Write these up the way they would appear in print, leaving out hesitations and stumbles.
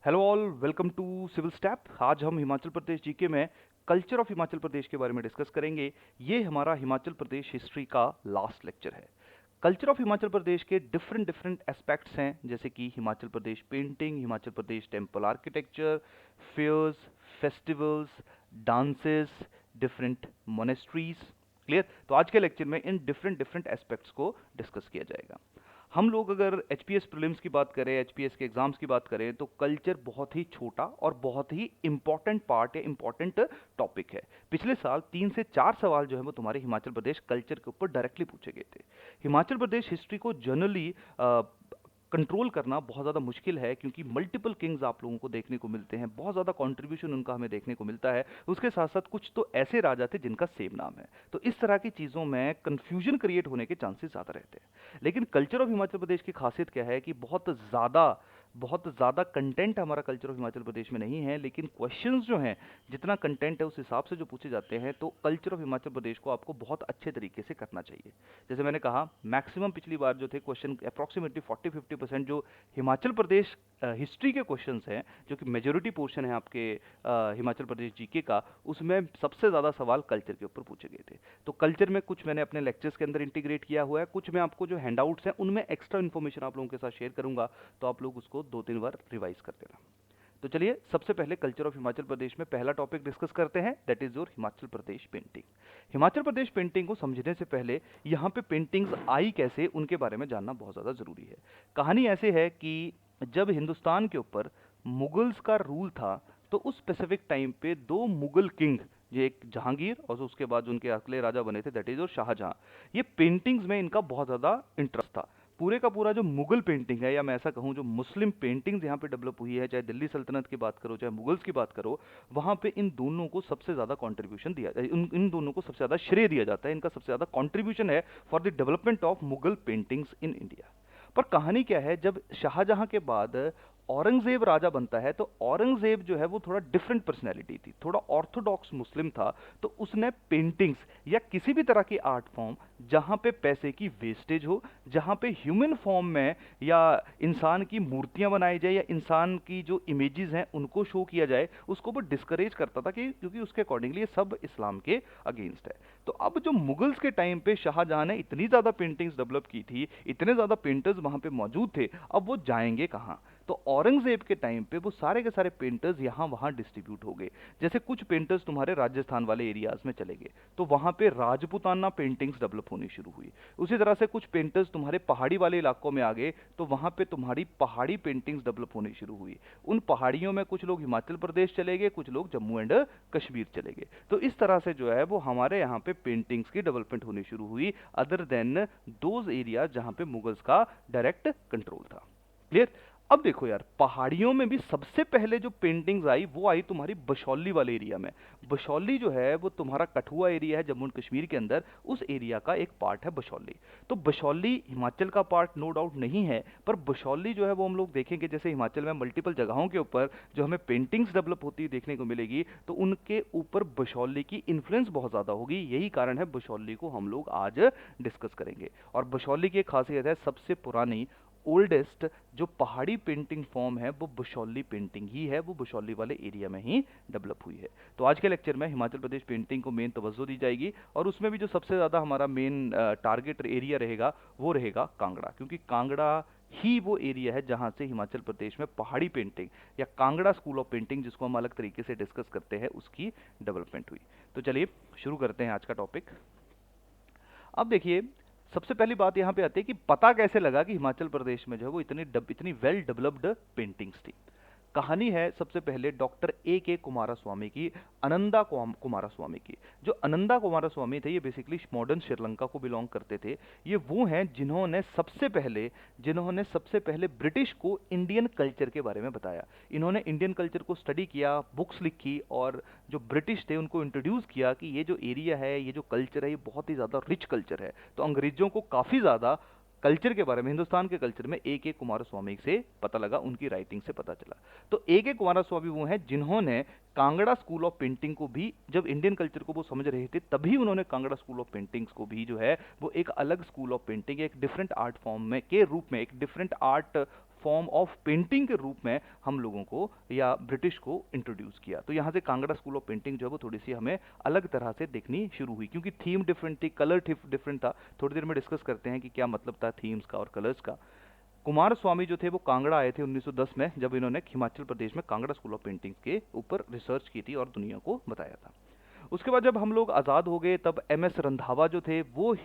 Hello all, welcome to civil step. आज हम Himachal Pradesh GK में कल्चर ऑफ हिमाचल प्रदेश के बारे में डिस्कस करेंगे। ये हमारा हिमाचल प्रदेश हिस्ट्री का लास्ट लेक्चर है। कल्चर ऑफ हिमाचल प्रदेश के डिफरेंट डिफरेंट एस्पेक्ट्स हैं, जैसे कि Himachal Pradesh painting, Himachal Pradesh temple architecture, fairs, festivals, dances, different monasteries. Clear? तो आज के लेक्चर में इन डिफरेंट डिफरेंट एस्पेक्ट्स को डिस्कस किया जाएगा। हम लोग अगर एचपीएस प्रीलिम्स की बात करें, एचपीएस के एग्जाम्स की बात करें, तो कल्चर बहुत ही छोटा और बहुत ही इंपॉर्टेंट पार्ट या इंपॉर्टेंट टॉपिक है। पिछले साल 3 से 4 सवाल जो है वो तुम्हारे हिमाचल प्रदेश कल्चर के ऊपर डायरेक्टली पूछे गए थे। हिमाचल प्रदेश हिस्ट्री को जनरली कंट्रोल करना बहुत ज़्यादा मुश्किल है, क्योंकि मल्टीपल किंग्स आप लोगों को देखने को मिलते हैं, बहुत ज़्यादा कंट्रीब्यूशन उनका हमें देखने को मिलता है। उसके साथ साथ कुछ तो ऐसे राजा थे जिनका सेम नाम है, तो इस तरह की चीज़ों में कंफ्यूजन क्रिएट होने के चांसेस ज़्यादा रहते हैं। लेकिन कल्चर ऑफ हिमाचल प्रदेश की खासियत क्या है कि बहुत ज़्यादा कंटेंट हमारा कल्चर ऑफ हिमाचल प्रदेश में नहीं है, लेकिन क्वेश्चंस जो हैं, जितना कंटेंट है उस हिसाब से जो पूछे जाते हैं, तो कल्चर ऑफ हिमाचल प्रदेश को आपको बहुत अच्छे तरीके से करना चाहिए। जैसे मैंने कहा, मैक्सिमम पिछली बार जो थे क्वेश्चन अप्रॉक्सीमेटली 40-50% जो हिमाचल प्रदेश हिस्ट्री के क्वेश्चंस हैं, जो कि मेजोरिटी पोर्शन है आपके हिमाचल प्रदेश जीके का, उसमें सबसे ज़्यादा सवाल कल्चर के ऊपर पूछे गए थे। तो कल्चर में कुछ मैंने अपने लेक्चर्स के अंदर इंटीग्रेट किया हुआ है, कुछ मैं आपको जो हैंडआउट्स हैं उनमें एक्स्ट्रा इन्फॉर्मेशन आप लोगों के साथ शेयर करूंगा, तो आप लोग उसको 2-3 बार रिवाइज कर देना। तो चलिए, सबसे पहले कल्चर ऑफ हिमाचल प्रदेश में पहला टॉपिक डिस्कस करते हैं, that is your Himachal Pradesh painting. Himachal Pradesh painting को समझने से पहले यहाँ पे पेंटिंग्स आई कैसे, उनके बारे में जानना बहुत ज़्यादा ज़रूरी है। कहानी ऐसे है कि जब हिंदुस्तान के ऊपर मुगल्स का रूल था, तो उस स्पेसिफिक टाइम पे दो मुगल किंग, ये एक जहांगीर और उसके बाद उनके अगले राजा बने थे, दैट इज और शाहजहां। ये पेंटिंग्स में इनका बहुत ज़्यादा इंटरेस्ट था। पूरे का पूरा जो मुगल पेंटिंग है, या मैं ऐसा कहूँ जो मुस्लिम पेंटिंग्स यहाँ पे डेवलप हुई है, चाहे दिल्ली सल्तनत की बात करो चाहे मुगल्स की बात करो, वहाँ पे इन दोनों को सबसे ज़्यादा कंट्रीब्यूशन दिया, इन दोनों को सबसे ज़्यादा श्रेय दिया जाता है, इनका सबसे ज़्यादा कंट्रीब्यूशन है for the development of Mughal paintings in India. पर कहानी क्या है, जब शाहजहां के बाद औरंगजेब राजा बनता है, तो औरंगजेब जो है वो थोड़ा डिफरेंट पर्सनैलिटी थी, थोड़ा ऑर्थोडॉक्स मुस्लिम था। तो उसने पेंटिंग्स या किसी भी तरह की आर्ट फॉर्म जहाँ पे पैसे की वेस्टेज हो, जहाँ पे ह्यूमन फॉर्म में या इंसान की मूर्तियां बनाई जाए या इंसान की जो इमेजेस हैं उनको शो किया जाए, उसको वो डिस्करेज करता था, कि क्योंकि उसके अकॉर्डिंगली ये सब इस्लाम के अगेंस्ट है। तो अब जो मुगल्स के टाइम पे शाहजहां ने इतनी ज़्यादा पेंटिंग्स डेवलप की थी, इतने ज़्यादा पेंटर्स वहाँ पे मौजूद थे, अब वो जाएंगे कहाँ? तो औरंगजेब के टाइम पे वो सारे के सारे पेंटर्स यहाँ वहाँ डिस्ट्रीब्यूट हो गए। जैसे कुछ पेंटर्स तुम्हारे राजस्थान वाले एरियाज में चले गए, तो वहाँ पे राजपूताना पेंटिंग्स डेवलप होनी शुरू हुई। उसी तरह से कुछ पेंटर्स तुम्हारे पहाड़ी वाले इलाकों में आ गए, तो वहाँ पे तुम्हारी पहाड़ी पेंटिंग्स डेवलप होनी शुरू हुई। उन पहाड़ियों में कुछ लोग हिमाचल प्रदेश चले गए, कुछ लोग जम्मू एंड कश्मीर चले गए। तो इस तरह से जो है वो हमारे यहाँ पे पेंटिंग्स की डेवलपमेंट होनी शुरू हुई, अदर देन दोज एरिया जहाँ पे मुगल्स का डायरेक्ट कंट्रोल था। क्लियर? अब देखो यार, पहाड़ियों में भी सबसे पहले जो पेंटिंग्स आई वो आई तुम्हारी बशौली वाले एरिया में। बशौली जो है वो तुम्हारा कठुआ एरिया है जम्मू एंड कश्मीर के अंदर, उस एरिया का एक पार्ट है बशौली। तो बशौली हिमाचल का पार्ट नो डाउट नहीं है, पर बशौली जो है वो हम लोग देखेंगे, जैसे हिमाचल में मल्टीपल जगहों के ऊपर जो हमें पेंटिंग्स डेवलप होती देखने को मिलेगी, तो उनके ऊपर बशौली की इन्फ्लुएंस बहुत ज़्यादा होगी। यही कारण है बशौली को हम लोग आज डिस्कस करेंगे। और बशौली की एक खासियत है, सबसे पुरानी ओल्डेस्ट जो पहाड़ी पेंटिंग फॉर्म है वो बशौली पेंटिंग ही है, वो बशौली वाले एरिया में ही डेवलप हुई है। तो आज के लेक्चर में हिमाचल प्रदेश पेंटिंग को मेन तवज्जो दी जाएगी, और उसमें भी जो सबसे ज़्यादा हमारा मेन टारगेट एरिया रहेगा वो रहेगा कांगड़ा, क्योंकि कांगड़ा ही वो एरिया है जहाँ से हिमाचल प्रदेश में पहाड़ी पेंटिंग या कांगड़ा स्कूल ऑफ पेंटिंग, जिसको हम अलग तरीके से डिस्कस करते हैं, उसकी डेवलपमेंट हुई। तो चलिए शुरू करते हैं आज का टॉपिक। अब देखिए, सबसे पहली बात यहाँ पे आती है कि पता कैसे लगा कि हिमाचल प्रदेश में जो है वो इतनी वेल डेवलप्ड पेंटिंग्स थी। कहानी है सबसे पहले डॉक्टर ए कुमारस्वामी की, कुमारस्वामी की। जो अनंदा कुमारस्वामी थे, ये बेसिकली मॉडर्न श्रीलंका को बिलोंग करते थे। ये वो हैं जिन्होंने सबसे पहले ब्रिटिश को इंडियन कल्चर के बारे में बताया। इन्होंने इंडियन कल्चर को स्टडी किया, बुक्स लिखी, और जो ब्रिटिश थे उनको इंट्रोड्यूस किया कि ये जो एरिया है, ये जो कल्चर है, ये बहुत ही ज़्यादा रिच कल्चर है। तो अंग्रेजों को काफ़ी ज़्यादा कल्चर के बारे में, हिंदुस्तान के कल्चर में ए कुमारस्वामी से पता लगा, उनकी राइटिंग से पता चला। तो ए कुमारस्वामी वो हैं जिन्होंने कांगड़ा स्कूल ऑफ पेंटिंग को भी, जब इंडियन कल्चर को वो समझ रहे थे, तभी उन्होंने कांगड़ा स्कूल ऑफ पेंटिंग्स को भी जो है वो एक अलग स्कूल ऑफ पेंटिंग, एक डिफरेंट आर्ट फॉर्म में के रूप में, एक different art form of painting के रूप में हम लोगों को या ब्रिटिश को इंट्रोड्यूस किया। तो यहाँ से कांगड़ा स्कूल ऑफ पेंटिंग जो है वो थोड़ी सी हमें अलग तरह से देखनी शुरू हुई, क्योंकि थीम डिफरेंट थी, कलर डिफरेंट था। थोड़ी देर में डिस्कस करते हैं कि क्या मतलब था थीम्स का और कलर्स का। कुमार स्वामी जो थे वो कांगड़ा आए थे 1910 में, जब इन्होंने हिमाचल प्रदेश में कांगड़ा स्कूल ऑफ पेंटिंग के ऊपर रिसर्च की थी और दुनिया को बताया था। उसके बाद जब हम लोग आज़ाद हो गए तब एम.एस. रंधावा जो थे वो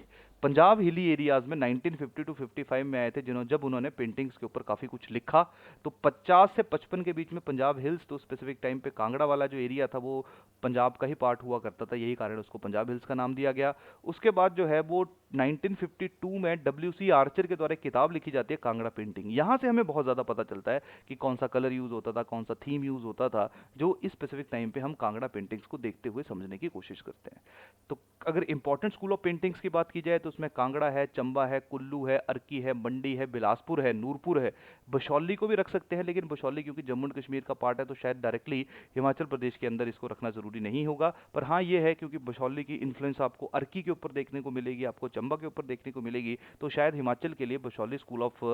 पंजाब हिली एरियाज में 1950 टू 55 में आए थे, जब उन्होंने पेंटिंग्स के ऊपर काफ़ी कुछ लिखा। तो 50 से 55 के बीच में पंजाब हिल्स, तो स्पेसिफिक टाइम पे कांगड़ा वाला जो एरिया था वो पंजाब का ही पार्ट हुआ करता था, यही कारण उसको पंजाब हिल्स का नाम दिया गया। उसके बाद जो है वो 1952 में W.C. आर्चर के द्वारा एक किताब लिखी जाती है कांगड़ा पेंटिंग। यहाँ से हमें बहुत ज़्यादा पता चलता है कि कौन सा कलर यूज़ होता था, कौन सा थीम यूज़ होता था, जो इस स्पेसिफिक टाइम पे हम कांगड़ा पेंटिंग्स को देखते हुए समझने की कोशिश करते हैं। तो अगर इंपॉर्टेंट स्कूल ऑफ पेंटिंग्स की बात की जाए तो उसमें कांगड़ा है, चंबा है, कुल्लू है, अर्की है, मंडी है, बिलासपुर है, नूरपुर है, बशौली को भी रख सकते हैं, लेकिन बशौली क्योंकि जम्मू एंड कश्मीर का पार्ट है तो शायद डायरेक्टली हिमाचल प्रदेश के अंदर इसको रखना जरूरी नहीं होगा। पर हाँ ये है क्योंकि बशौली की इन्फ्लुएंस आपको अर्की के ऊपर देखने को मिलेगी, आपको चंबा के ऊपर देखने को मिलेगी, तो शायद हिमाचल के लिए बशौली स्कूल ऑफ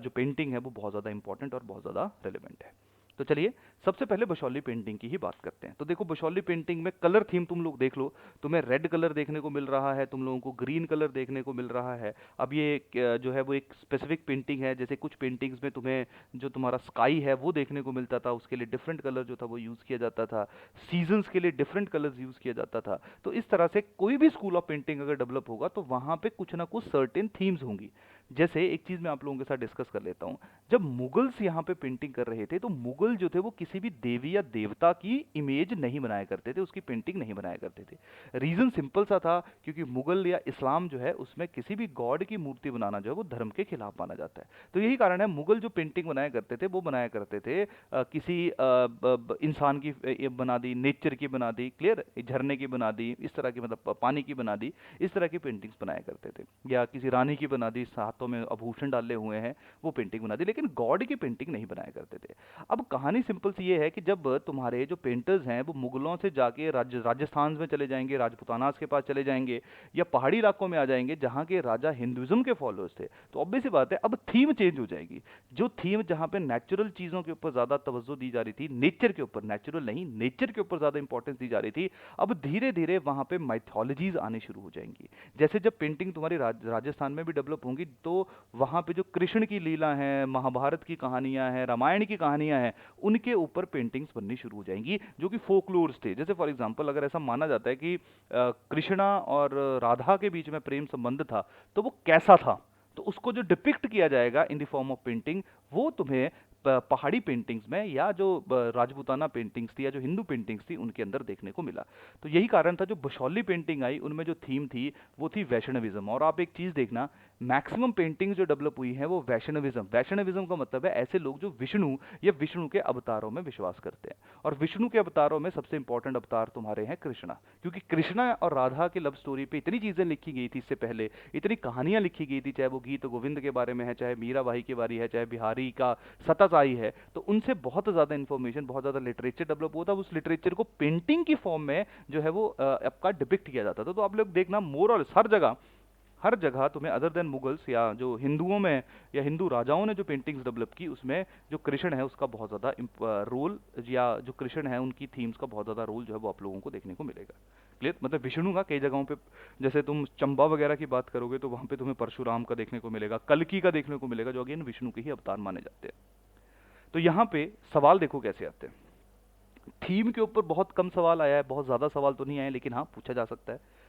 जो पेंटिंग है वो बहुत ज़्यादा इंपॉर्टेंट और बहुत ज़्यादा रेलिवेंट है। तो चलिए सबसे पहले बशौली पेंटिंग की ही बात करते हैं। तो देखो बशौली पेंटिंग में कलर थीम तुम लोग देख लो, तुम्हें रेड कलर देखने को मिल रहा है, तुम लोगों को ग्रीन कलर देखने को मिल रहा है। अब ये जो है वो एक स्पेसिफिक पेंटिंग है, जैसे कुछ पेंटिंग्स में तुम्हें जो तुम्हारा स्काई है वो देखने को मिलता था, उसके लिए डिफरेंट कलर जो था वो यूज़ किया जाता था, सीजन्स के लिए डिफरेंट कलर्स यूज़ किया जाता था। तो इस तरह से कोई भी स्कूल ऑफ पेंटिंग अगर डेवलप होगा तो वहाँ पे कुछ ना कुछ सर्टेन थीम्स होंगी। जैसे एक चीज़ मैं आप लोगों के साथ डिस्कस कर लेता हूँ, जब मुगल्स यहाँ पे पेंटिंग कर रहे थे तो मुगल जो थे वो किसी भी देवी या देवता की इमेज नहीं बनाया करते थे, उसकी पेंटिंग नहीं बनाया करते थे। रीज़न सिंपल सा था, क्योंकि मुगल या इस्लाम जो है उसमें किसी भी गॉड की मूर्ति बनाना जो है वो धर्म के खिलाफ माना जाता है। तो यही कारण है मुगल जो पेंटिंग बनाया करते थे वो बनाया करते थे किसी इंसान की बना दी, नेचर की बना दी, क्लियर, झरने की बना दी, इस तरह की मतलब पानी की बना दी, इस तरह की पेंटिंग्स बनाया करते थे। या किसी रानी की बना दी, हाथों में आभूषण डाले हुए हैं, वो पेंटिंग बना दी, लेकिन गॉड की पेंटिंग नहीं बनाया करते थे। अब कहानी सिंपल सी ये है कि जब तुम्हारे जो पेंटर्स हैं वो मुगलों से जाके राजस्थान में चले जाएंगे, राजपुतानास के पास चले जाएंगे, या पहाड़ी इलाकों में आ जाएंगे जहाँ के राजा हिंदुइज्म के फॉलोअर्स थे, तो ऑब्वियस सी बात है अब थीम चेंज हो जाएगी। जो थीम जहाँ पे नेचुरल चीज़ों के ऊपर ज़्यादा तवज्जो दी जा रही थी, नेचर के ऊपर, नेचुरल नहीं नेचर के ऊपर ज़्यादा इंपॉर्टेंस दी जा रही थी, अब धीरे धीरे वहाँ पे माइथोलॉजीज आनी शुरू हो जाएंगी। जैसे जब पेंटिंग तुम्हारी राजस्थान में भी डेवलप होंगी तो वहाँ पे जो कृष्ण की लीला है, महाभारत की कहानियाँ हैं, रामायण की कहानियाँ हैं, उनके ऊपर पेंटिंग्स बननी शुरू हो जाएंगी जो कि फोकलोर्स थे। जैसे फॉर एग्जांपल अगर ऐसा माना जाता है कि कृष्णा और राधा के बीच में प्रेम संबंध था तो वो कैसा था, तो उसको जो डिपिक्ट किया जाएगा in the form of painting वो तुम्हें पहाड़ी पेंटिंग्स में या जो राजपूताना पेंटिंग्स थी या जो हिंदू पेंटिंग्स थी उनके अंदर देखने को मिला। तो यही कारण था जो बशौली पेंटिंग आई उनमें जो थीम थी वो थी वैष्णविज्म। और आप एक चीज़ देखना, मैक्सिमम पेंटिंग्स जो डेवलप हुई हैं वो वैष्णविज्म, वैष्णविज्म का मतलब है ऐसे लोग जो विष्णु या विष्णु के अवतारों में विश्वास करते हैं। और विष्णु के अवतारों में सबसे इंपॉर्टेंट अवतार तुम्हारे हैं कृष्णा, क्योंकि कृष्णा और राधा की लव स्टोरी पे इतनी चीज़ें लिखी गई थी, इससे पहले इतनी कहानियां लिखी गई थी, चाहे वो गीत गोविंद के बारे में है, चाहे मीराबाई की बारी है, चाहे बिहारी का सतासाई है, तो उनसे बहुत ज़्यादा इन्फॉर्मेशन, बहुत ज़्यादा लिटरेचर डेवलप हुआ था। उस लिटरेचर को पेंटिंग की फॉर्म में जो है वो आपका डिपिक्ट किया जाता था। तो आप लोग देखना मोर और हर जगह तुम्हें अदर देन मुगल्स या जो हिंदुओं में या हिंदू राजाओं ने जो पेंटिंग्स डेवलप की उसमें जो कृष्ण है उसका बहुत ज़्यादा रोल, या जो कृष्ण है उनकी थीम्स का बहुत ज़्यादा रोल जो है वो आप लोगों को देखने को मिलेगा। क्लियर, मतलब विष्णु का कई जगहों पे, जैसे तुम चंबा वगैरह की बात करोगे तो वहाँ पे तुम्हें परशुराम का देखने को मिलेगा, कल्कि का देखने को मिलेगा, जो अगेन विष्णु के ही अवतार माने जाते हैं। तो यहाँ पे सवाल देखो कैसे आते हैं। थीम के ऊपर बहुत कम सवाल आया है, बहुत ज़्यादा सवाल तो नहीं आए, लेकिन हाँ पूछा जा सकता है।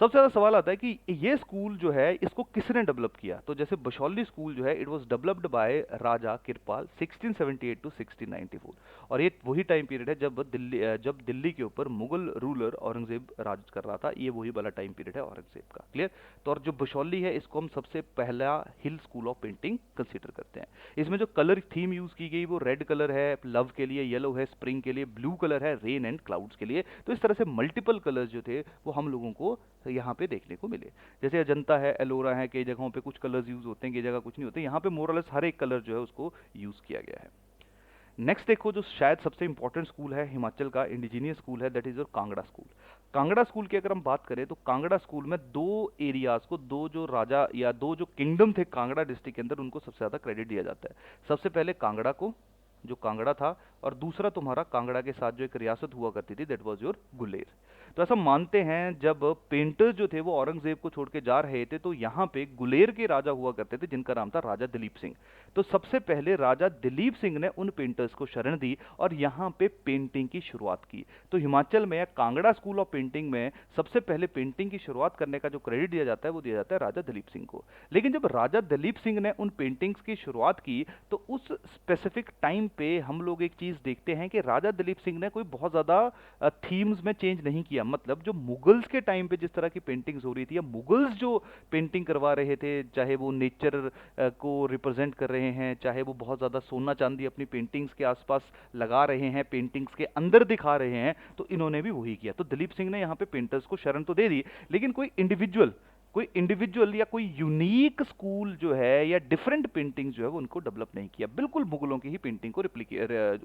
सबसे ज़्यादा सवाल आता है कि ये स्कूल जो है इसको किसने डेवलप किया। तो जैसे बशौली स्कूल जो है it was developed by Raja Kirpal 1678 to 1694, और ये वही टाइम पीरियड है जब दिल्ली के ऊपर मुगल रूलर औरंगजेब राज कर रहा था, ये वही वाला टाइम पीरियड है औरंगजेब का। क्लियर। तो और जो बशौली है इसको हम सबसे पहला हिल स्कूल ऑफ पेंटिंग कंसिडर करते हैं। इसमें जो कलर थीम यूज़ की गई वो रेड कलर है लव के लिए, येलो है स्प्रिंग के लिए, ब्लू कलर है रेन एंड क्लाउड्स के लिए। तो इस तरह से मल्टीपल कलर्स जो थे वो हम लोगों को यहाँ पे देखने को मिले। जैसे अजंता है, एलोरा है, कई जगहों पे कुछ कलर्स यूज होते हैं, कई जगह कुछ नहीं होते। यहाँ पे मोरलेस हर एक कलर जो है उसको यूज किया गया है। नेक्स्ट देखो जो शायद सबसे इंपॉर्टेंट स्कूल है हिमाचल का, इंडिजीनियस स्कूल है, that is your Kangra school. Kangra school की अगर हम बात करें तो कांगड़ा स्कूल में दो एरियाज को, दो जो राजा या दो जो किंगडम थे कांगड़ा डिस्ट्रिक्ट के अंदर, उनको सबसे ज़्यादा क्रेडिट दिया जाता है। सबसे पहले कांगड़ा को, जो कांगड़ा था, और दूसरा तुम्हारा कांगड़ा के साथ जो एक रियासत हुआ करती थी, दैट वाज योर गुलेर। तो ऐसा मानते हैं जब पेंटर्स जो थे वो औरंगजेब को छोड़ के जा रहे थे तो यहाँ पे गुलेर के राजा हुआ करते थे जिनका नाम था राजा दिलीप सिंह। तो सबसे पहले राजा दिलीप सिंह ने उन पेंटर्स को शरण दी और यहाँ पे पेंटिंग की शुरुआत की। तो हिमाचल में कांगड़ा स्कूल ऑफ पेंटिंग में सबसे पहले पेंटिंग की शुरुआत करने का जो क्रेडिट दिया जाता है वो दिया जाता है राजा दिलीप सिंह को। लेकिन जब राजा दिलीप सिंह ने उन पेंटिंग्स की शुरुआत की तो उस स्पेसिफिक टाइम पे हम लोग एक चीज देखते हैं कि राजा दिलीप सिंह ने कोई बहुत ज्यादा थीम्स में चेंज नहीं किया। मतलब जो मुगल्स के टाइम पे जिस तरह की पेंटिंग्स हो रही थी या मुगल्स जो पेंटिंग करवा रहे थे, चाहे वो नेचर को रिप्रेजेंट कर रहे हैं, चाहे वो बहुत ज़्यादा सोना चांदी अपनी पेंटिंग्स के आसपास लगा रहे हैं, पेंटिंग्स के अंदर दिखा रहे हैं, तो इन्होंने भी वही किया। तो दिलीप सिंह ने यहाँ पे पेंटर्स को शरण तो दे दी, लेकिन कोई इंडिविजुअल या कोई यूनिक स्कूल जो है या डिफरेंट पेंटिंग जो है वो उनको डेवलप नहीं किया। बिल्कुल मुगलों की ही पेंटिंग को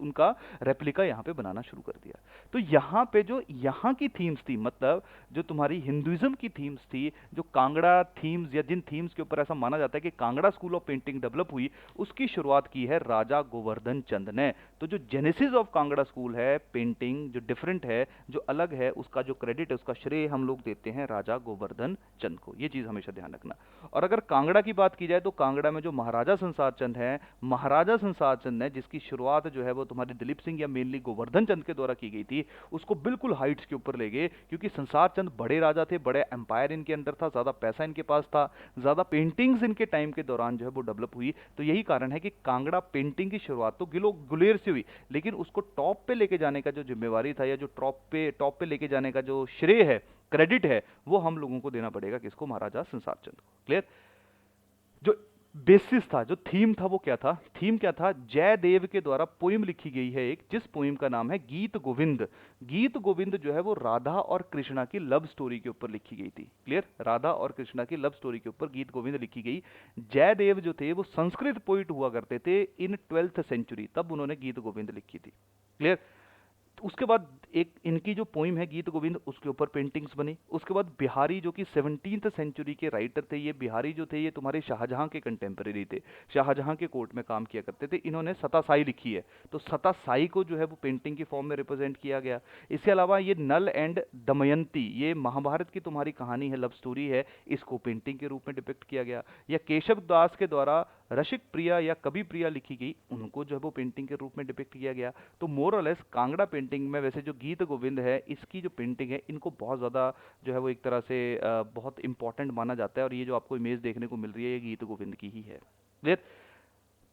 उनका रेप्लिका यहाँ पे बनाना शुरू कर दिया। तो यहाँ पे जो यहाँ की थीम्स थी, मतलब जो तुम्हारी हिंदुइज्म की थीम्स थी, जो कांगड़ा थीम्स या जिन थीम्स के ऊपर ऐसा माना जाता है कि Kangra school of painting develop हुई, उसकी शुरुआत की है राजा गोवर्धन चंद ने। तो जो जेनेसिस ऑफ कांगड़ा स्कूल है, पेंटिंग जो डिफरेंट है, जो अलग है, उसका जो क्रेडिट है, उसका श्रेय हम लोग देते हैं राजा गोवर्धन चंद को। ये चीज हमेशा ध्यान रखना। और अगर कांगड़ा की बात की जाए तो कांगड़ा में जो महाराजा संसार चंद है, महाराजा संसार चंद ने, जिसकी शुरुआत जो है वो तुम्हारे दिलीप सिंह या मेनली गोवर्धन चंद के द्वारा की गई थी, उसको बिल्कुल हाइट्स के ऊपर ले गए, क्योंकि संसार चंद बड़े राजा थे, बड़े एम्पायर इनके अंदर था, ज्यादा पैसा इनके पास था, ज्यादा पेंटिंग्स इनके टाइम के दौरान जो है वो डेवलप हुई। तो यही कारण है कि कांगड़ा पेंटिंग की शुरुआत तो गुलेर से हुई, लेकिन उसको टॉप पे लेके जाने का जो जिम्मेवारी था या जो टॉप पे लेके जाने का जो श्रेय है, क्रेडिट है, वो हम लोगों को देना पड़ेगा किसको? महाराजा संसार चंद को। क्लियर? जो बेसिस था, जो थीम था, वो क्या था? थीम क्या था? जयदेव के द्वारा पोइम लिखी गई है एक, जिस पोइम का नाम है गीत गोविंद। गीत गोविंद जो है वो राधा और कृष्णा की लव स्टोरी के ऊपर लिखी गई थी। क्लियर? राधा और कृष्णा की लव स्टोरी के ऊपर गीत गोविंद लिखी गई। जयदेव जो थे वो संस्कृत पोइट हुआ करते थे इन 12th सेंचुरी, तब उन्होंने गीत गोविंद लिखी थी। क्लियर? उसके बाद एक इनकी जो पोइम है गीत गोविंद, उसके ऊपर पेंटिंग्स बनी। उसके बाद बिहारी जो कि 17th सेंचुरी के राइटर थे, ये बिहारी जो थे ये तुम्हारे शाहजहां के कंटेम्पररी थे, शाहजहां के कोर्ट में काम किया करते थे, इन्होंने सतासाई लिखी है। तो सतासाई को जो है वो पेंटिंग की फॉर्म में रिप्रेजेंट किया गया। इसके अलावा ये नल एंड दमयंती, ये महाभारत की तुम्हारी कहानी है, लव स्टोरी है, इसको पेंटिंग के रूप में डिपिक्ट किया गया। या केशव दास के द्वारा रसिक प्रिया या कवि प्रिया लिखी गई, उनको जो है वो पेंटिंग के रूप में डिपिक्ट किया गया। तो मोर और लेस कांगड़ा पेंटिंग में वैसे जो गीत गोविंद है, इसकी जो पेंटिंग है, इनको बहुत ज़्यादा जो है वो एक तरह से बहुत इंपॉर्टेंट माना जाता है। और ये जो आपको इमेज देखने को मिल रही है, ये गीत गोविंद की ही है। क्लियर?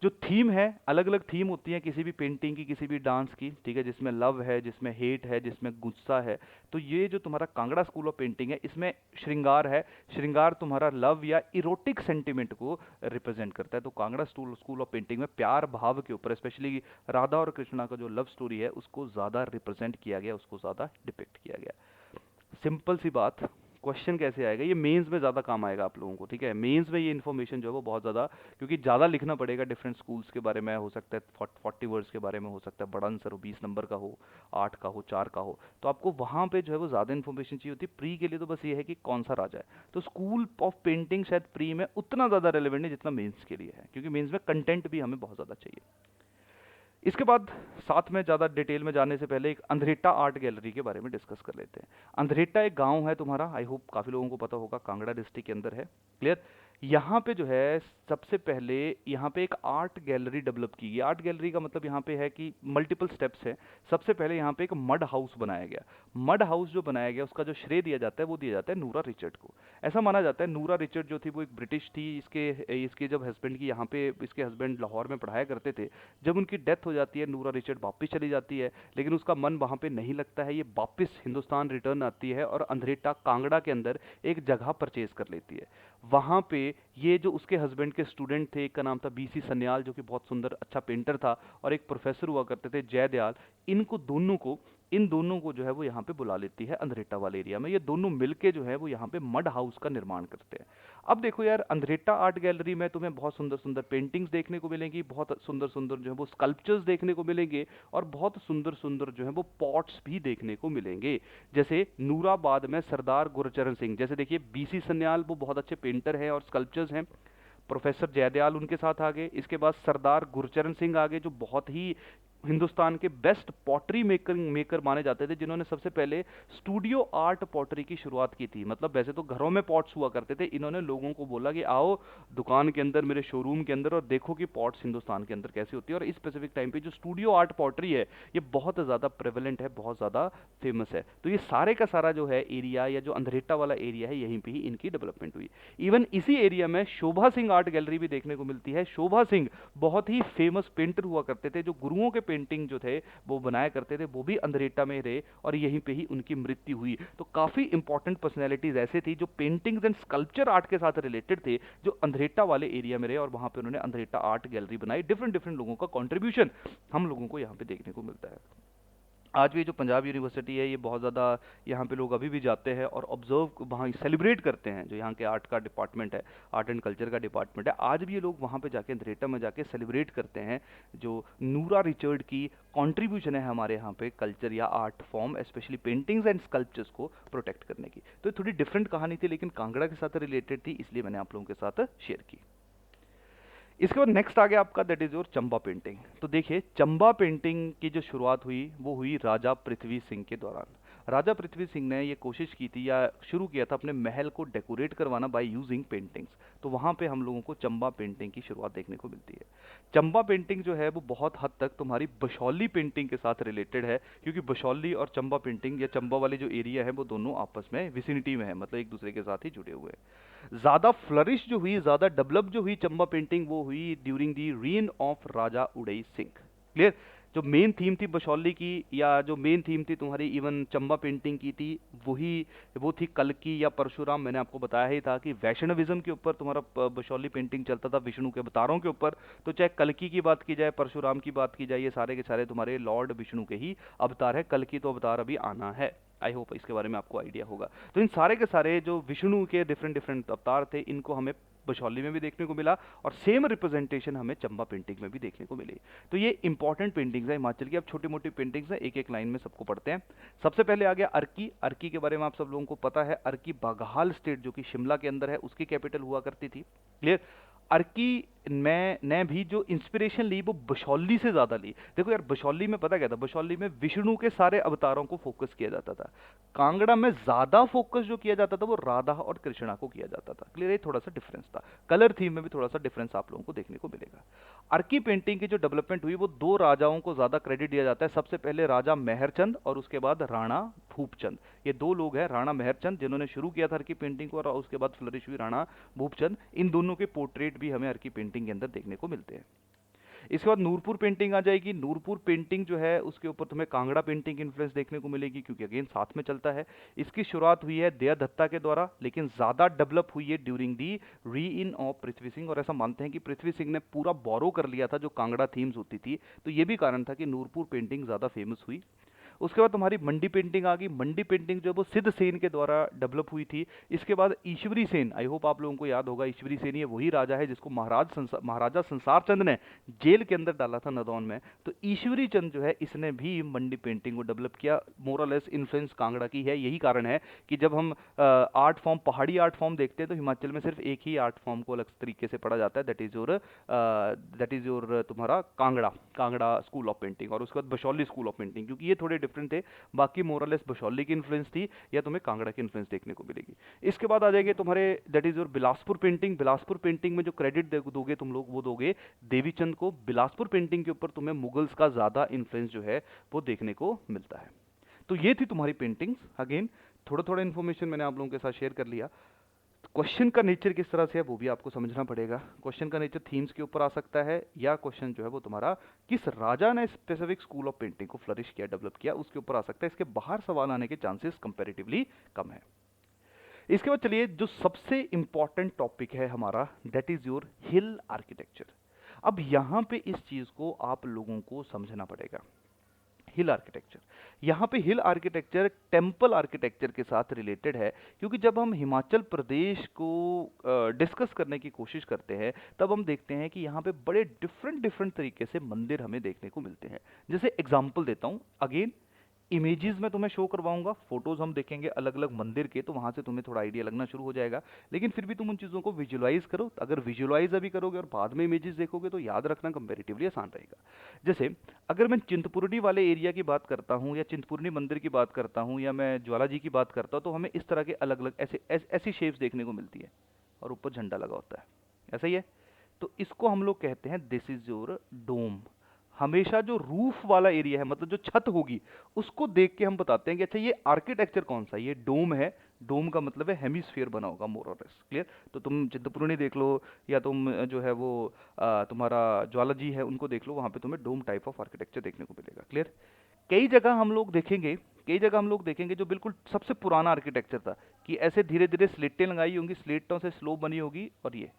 जो थीम है, अलग अलग थीम होती है किसी भी पेंटिंग की, किसी भी डांस की, ठीक है, जिसमें लव है, जिसमें हेट है, जिसमें गुस्सा है। तो ये जो तुम्हारा कांगड़ा स्कूल ऑफ पेंटिंग है, इसमें श्रृंगार है। श्रृंगार तुम्हारा लव या इरोटिक सेंटिमेंट को रिप्रेजेंट करता है। तो कांगड़ा स्कूल ऑफ पेंटिंग में प्यार भाव के ऊपर, स्पेशली राधा और कृष्णा का जो लव स्टोरी है, उसको ज़्यादा रिप्रेजेंट किया गया, उसको ज़्यादा डिपिक्ट किया गया। सिंपल सी बात, क्वेश्चन कैसे आएगा? ये मेंस में ज़्यादा काम आएगा आप लोगों को, ठीक है? मेंस में ये इन्फॉर्मेशन जो है वो बहुत ज़्यादा, क्योंकि ज़्यादा लिखना पड़ेगा डिफरेंट स्कूल्स के बारे में, हो सकता है 40 वर्ड्स के बारे में, हो सकता है बड़ा आंसर हो, 20 नंबर का हो, 8 का हो, 4 का हो, तो आपको वहाँ पे जो है वो ज़्यादा इन्फॉर्मेशन चाहिए होती है। प्री के लिए तो बस ये है कि कौन सा राजा है। तो स्कूल ऑफ पेंटिंग शायद प्री में उतना ज़्यादा रेलिवेंट नहीं जितना मेंस के लिए है, क्योंकि मेंस में कंटेंट भी हमें बहुत ज़्यादा चाहिए। इसके बाद साथ में ज़्यादा डिटेल में जाने से पहले एक अंधेटा आर्ट गैलरी के बारे में डिस्कस कर लेते हैं। अंधेटा एक गांव है तुम्हारा, आई होप काफ़ी लोगों को पता होगा, कांगड़ा डिस्ट्रिक्ट के अंदर है। क्लियर? यहाँ पे जो है सबसे पहले यहाँ पे एक आर्ट गैलरी डेवलप की गई। आर्ट गैलरी का मतलब यहाँ पे है कि मल्टीपल स्टेप्स है। सबसे पहले यहाँ पे एक मड हाउस बनाया गया। मड हाउस जो बनाया गया उसका जो श्रेय दिया जाता है वो दिया जाता है नूरा रिचर्ड को। ऐसा माना जाता है नूरा रिचर्ड जो थी वो एक ब्रिटिश थी। इसके जब हस्बैंड की यहाँ पे, इसके हस्बैंड लाहौर में पढ़ाया करते थे, जब उनकी डेथ हो जाती है नूरा रिचर्ड वापस चली जाती है, लेकिन उसका मन वहाँ पे नहीं लगता है, ये वापस हिंदुस्तान रिटर्न आती है और अंधेटा कांगड़ा के अंदर एक जगह परचेज कर लेती है। वहाँ पे ये जो उसके हस्बैंड के स्टूडेंट थे, एक का नाम था बीसी सन्याल जो कि बहुत सुंदर अच्छा पेंटर था, और एक प्रोफेसर हुआ करते थे जयदयाल, इनको दोनों को इन दोनों को जो है वो यहाँ पे बुला लेती है अंधरेटा वाले एरिया में। ये दोनों मिलके जो है वो यहाँ पे मड हाउस का निर्माण करते हैं। अब देखो यार, अंधरेटा आर्ट गैलरी में तुम्हें बहुत सुंदर सुंदर पेंटिंग्स देखने को मिलेंगी, बहुत सुंदर सुंदर जो है वो स्कल्पचर्स देखने को मिलेंगे, और बहुत सुंदर सुंदर जो है वो पॉट्स भी देखने को मिलेंगे। जैसे नूराबाद में सरदार गुरचरण सिंह, जैसे देखिए बीसी सन्याल वो बहुत अच्छे पेंटर हैं और स्कल्पचर्स हैं, प्रोफेसर जयदयाल उनके साथ आ गए। इसके बाद सरदार गुरचरण सिंह आ गए, जो बहुत ही हिंदुस्तान के बेस्ट पॉटरी मेकर माने जाते थे, जिन्होंने सबसे पहले स्टूडियो आर्ट पॉटरी की शुरुआत की थी। मतलब वैसे तो घरों में पॉट्स हुआ करते थे, इन्होंने लोगों को बोला कि आओ दुकान के अंदर, मेरे शोरूम के अंदर, और देखो कि पॉट्स हिंदुस्तान के अंदर कैसी होती है। और इस स्पेसिफिक टाइम पे जो स्टूडियो आर्ट पॉटरी है ये बहुत ज़्यादा प्रेवलेंट है, बहुत ज़्यादा फेमस है। तो ये सारे का सारा जो है एरिया, या जो अंधरेटा वाला एरिया है, यहीं पे ही इनकी डेवलपमेंट हुई। इवन इसी एरिया में शोभा सिंह आर्ट गैलरी भी देखने को मिलती है। शोभा सिंह बहुत ही फेमस पेंटर हुआ करते थे, जो गुरुओं के पेंटिंग जो थे वो बनाया करते थे, वो भी अंधरेटा में रहे और यहीं पे ही उनकी मृत्यु हुई। तो काफी इंपॉर्टेंट पर्सनैलिटीज ऐसे थी जो पेंटिंग्स एंड स्कल्पचर आर्ट के साथ रिलेटेड थे, जो अंधरेटा वाले एरिया में रहे, और वहां पे उन्होंने अंधरेटा आर्ट गैलरी बनाई। डिफरेंट डिफरेंट लोगों का कॉन्ट्रीब्यूशन हम लोगों को यहाँ पे देखने को मिलता है। आज भी जो पंजाब यूनिवर्सिटी है, ये बहुत ज़्यादा यहाँ पे लोग अभी भी जाते हैं और ऑब्जर्व वहाँ सेलिब्रेट करते हैं। जो यहाँ के आर्ट का डिपार्टमेंट है, आर्ट एंड कल्चर का डिपार्टमेंट है, आज भी ये लोग वहाँ पे जाके अंधरेटा में जाके सेलिब्रेट करते हैं जो नूरा रिचर्ड की कंट्रीब्यूशन है हमारे यहाँ पे कल्चर या art form, specially paintings and sculptures को प्रोटेक्ट करने की। तो ये थोड़ी डिफरेंट कहानी थी, लेकिन कांगड़ा के साथ रिलेटेड थी, इसलिए मैंने आप लोगों के साथ शेयर की। इसके बाद नेक्स्ट आ गया आपका, that is your Chamba painting. तो देखिए, चंबा पेंटिंग की जो शुरुआत हुई वो हुई राजा पृथ्वी सिंह के दौरान। राजा पृथ्वी सिंह ने ये कोशिश की थी या शुरू किया था अपने महल को डेकोरेट करवाना बाय यूजिंग पेंटिंग्स। तो वहाँ पे हम लोगों को चंबा पेंटिंग की शुरुआत देखने को मिलती है। चंबा पेंटिंग जो है वो बहुत हद तक तुम्हारी बशौली पेंटिंग के साथ रिलेटेड है, क्योंकि बशौली और चंबा पेंटिंग या चंबा वाली जो एरिया है वो दोनों आपस में विसिनिटी में है, मतलब एक दूसरे के साथ ही जुड़े हुए हैं। ज्यादा फ्लरिश जो हुई, ज्यादा डेवलप जो हुई चंबा पेंटिंग, वो हुई during the reign of Raja Uday Singh. Clear? जो मेन थीम थी बशौली की, या जो मेन थीम थी तुम्हारी इवन चंबा पेंटिंग की थी, वो थी कल्की या परशुराम। मैंने आपको बताया ही था कि वैष्णविज्म के ऊपर तुम्हारा बशौली पेंटिंग चलता था, विष्णु के अवतारों के ऊपर। तो चाहे कल्की की बात की जाए, परशुराम की बात की जाए, ये सारे के सारे तुम्हारे लॉर्ड विष्णु के ही अवतार है। कल्की तो अवतार अभी आना है, आई होप इसके बारे में आपको आइडिया होगा। तो इन सारे के सारे जो विष्णु के डिफरेंट डिफरेंट अवतार थे, इनको हमें बशौली में भी देखने को मिला, और सेम रिप्रेजेंटेशन हमें चंबा पेंटिंग में भी देखने को मिली। तो ये इंपॉर्टेंट पेंटिंग्स है हिमाचल की। अब छोटी मोटी पेंटिंग्स है, एक एक लाइन में सबको पढ़ते हैं। सबसे पहले आ गया अर्की। अर्की के बारे में आप सब लोगों को पता है, अर्की बाघाल स्टेट जो कि शिमला के अंदर है, उसकी कैपिटल हुआ करती थी। क्लियर? अर्की में ने भी जो इंस्पिरेशन ली वो बशौली से ज्यादा ली। देखो यार, बशौली में पता क्या था, बशौली में विष्णु के सारे अवतारों को फोकस किया जाता था। कांगड़ा में ज्यादा फोकस जो किया जाता था वो राधा और कृष्णा को किया जाता था। क्लियर? ये थोड़ा सा डिफरेंस था, कलर थीम में भी थोड़ा सा डिफरेंस आप लोगों को देखने को मिलेगा। अर्की पेंटिंग की जो डेवलपमेंट हुई वो दो राजाओं को ज्यादा क्रेडिट दिया जाता है। सबसे पहले राजा मेहरचंद और उसके बाद राणा भूपचंद। ये दो लोग हैं, राणा मेहरचंद जिन्होंने शुरू किया था अर्की पेंटिंग को, और उसके बाद फ्लरिश हुई राणा भूपचंद। इन दोनों के पोर्ट्रेट भी हमें अर्की पेंटिंग के अंदर देखने को मिलते हैं। इसके बाद नूरपुर पेंटिंग आ जाएगी। नूरपुर पेंटिंग जो है उसके ऊपर तुम्हें कांगड़ा पेंटिंग इन्फ्लुएंस देखने को मिलेगी, क्योंकि अगेन साथ में चलता है। इसकी शुरुआत हुई है दया दत्ता के द्वारा, लेकिन ज्यादा डेवलप हुई है ड्यूरिंग दी री इन ऑफ पृथ्वी सिंह। और ऐसा मानते हैं कि पृथ्वी सिंह ने पूरा बोरो कर लिया था जो कांगड़ा थीम्स होती थी, तो ये भी कारण था कि नूरपुर पेंटिंग ज्यादा फेमस हुई। उसके बाद तुम्हारी मंडी पेंटिंग आ गई। मंडी पेंटिंग जो है वो सिद्ध सेन के द्वारा डेवलप हुई थी। इसके बाद ईश्वरी सेन, आई होप आप लोगों को याद होगा, ईश्वरी सेन ये वही राजा है जिसको महाराजा संसार चंद ने जेल के अंदर डाला था नदौन में। तो ईश्वरी चंद जो है, इसने भी मंडी पेंटिंग को डेवलप किया। मोरलेस इन्फ्लुएंस कांगड़ा की है। यही कारण है कि जब हम आर्ट फॉर्म, पहाड़ी आर्ट फॉर्म देखते हैं, तो हिमाचल में सिर्फ एक ही आर्ट फॉर्म को अलग तरीके से पढ़ा जाता है, दैट इज योर तुम्हारा Kangra Kangra school of painting, और उसके बाद बशौली स्कूल ऑफ पेंटिंग, क्योंकि ये थोड़े डिफरेंट थे। बाकी मोरलेस बशौली की इन्फ्लुएंस थी, या तुम्हें कांगड़ा की इन्फ्लुएंस देखने को मिलेगी। इसके बाद आ जाएंगे तुम्हारे, that is your Bilaspur painting. Bilaspur painting में जो क्रेडिट दोगे तुम लोग, वो दोगे देवीचंद को। बिलासपुर पेंटिंग के ऊपर तुम्हें मुगल्स का ज्यादा इन्फ्लुएंस जो है वो देखने को मिलता है। तो ये थी तुम्हारी पेंटिंग्स। अगेन थोड़ा थोड़ा इन्फॉर्मेशन मैंने आप लोगों के साथ शेयर कर लिया। क्वेश्चन का नेचर किस तरह से है वो भी आपको समझना पड़ेगा। क्वेश्चन का नेचर थीम्स के ऊपर आ सकता है, या क्वेश्चन जो है वो तुम्हारा किस राजा ने स्पेसिफिक स्कूल ऑफ पेंटिंग को फ्लरिश किया, डेवलप किया, उसके ऊपर आ सकता है। इसके बाहर सवाल आने के चांसेस कंपैरेटिवली कम है। इसके बाद चलिए, जो सबसे इंपॉर्टेंट टॉपिक है हमारा, that is your hill architecture. अब यहां पे इस चीज को आप लोगों को समझना पड़ेगा। हिल आर्किटेक्चर। यहाँ पे हिल आर्किटेक्चर टेम्पल आर्किटेक्चर के साथ रिलेटेड है, क्योंकि जब हम हिमाचल प्रदेश को डिस्कस करने की कोशिश करते हैं तब हम देखते हैं कि यहाँ पे बड़े डिफरेंट डिफरेंट तरीके से मंदिर हमें देखने को मिलते हैं। जैसे एग्जांपल देता हूँ, अगेन इमेजेस में तुम्हें शो करवाऊंगा, फोटोज हम देखेंगे अलग अलग मंदिर के, तो वहां से तुम्हें थोड़ा आइडिया लगना शुरू हो जाएगा। लेकिन फिर भी तुम उन चीज़ों को विजुलाइज करो, अगर विजुलाइज अभी करोगे और बाद में इमेजेस देखोगे तो याद रखना कंपेरेटिवली आसान रहेगा। जैसे अगर मैं चिंतपूर्णी वाले एरिया की बात करता हूँ या चिंतपूर्णी मंदिर की बात करता हूँ या मैं ज्वाला जी की बात करता हूँ, तो हमें इस तरह के अलग अलग ऐसी शेप्स देखने को मिलती है और ऊपर झंडा लगा होता है, ऐसा ही है। तो इसको हम लोग कहते हैं दिस इज योर डोम। हमेशा जो रूफ वाला एरिया है, मतलब जो छत होगी, उसको देख के हम बताते हैं कि अच्छा ये आर्किटेक्चर कौन सा है, ये डोम है। डोम का मतलब है हेमिस्फीयर बना होगा, मोर और लेस, क्लियर। तो तुम चिंतपूर्णी देख लो या तुम जो है वो तुम्हारा ज्वाला जी है उनको देख लो, वहां पे तुम्हें डोम टाइप ऑफ आर्किटेक्चर देखने को मिलेगा, क्लियर। कई जगह हम लोग देखेंगे, कई जगह हम लोग देखेंगे जो बिल्कुल सबसे पुराना आर्किटेक्चर था, कि ऐसे धीरे धीरे स्लेटें लगाई होंगी, स्लेटों से स्लोप बनी होगी, और ये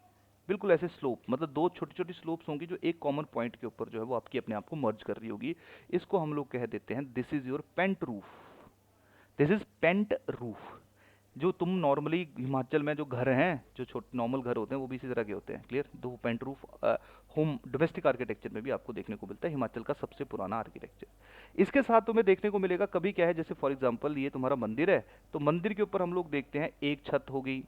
बिल्कुल ऐसे स्लोप, मतलब दो छोटी छोटी स्लोप्स होंगी जो एक कॉमन पॉइंट के ऊपर जो है वो आपकी अपने आप को मर्ज कर रही होगी। इसको हम लोग कह देते हैं this is your pent roof. This is pent roof. जो तुम नॉर्मली हिमाचल में जो घर हैं, जो छोटे नॉर्मल घर होते हैं, वो भी इसी तरह के होते हैं, क्लियर। दो pent roof home domestic architecture में भी आपको देखने को मिलता है, हिमाचल का सबसे पुराना आर्किटेक्चर। इसके साथ तुम्हें देखने को मिलेगा कभी क्या है, जैसे फॉर एग्जांपल ये तुम्हारा मंदिर है, तो मंदिर के ऊपर हम लोग देखते हैं एक छत होगी,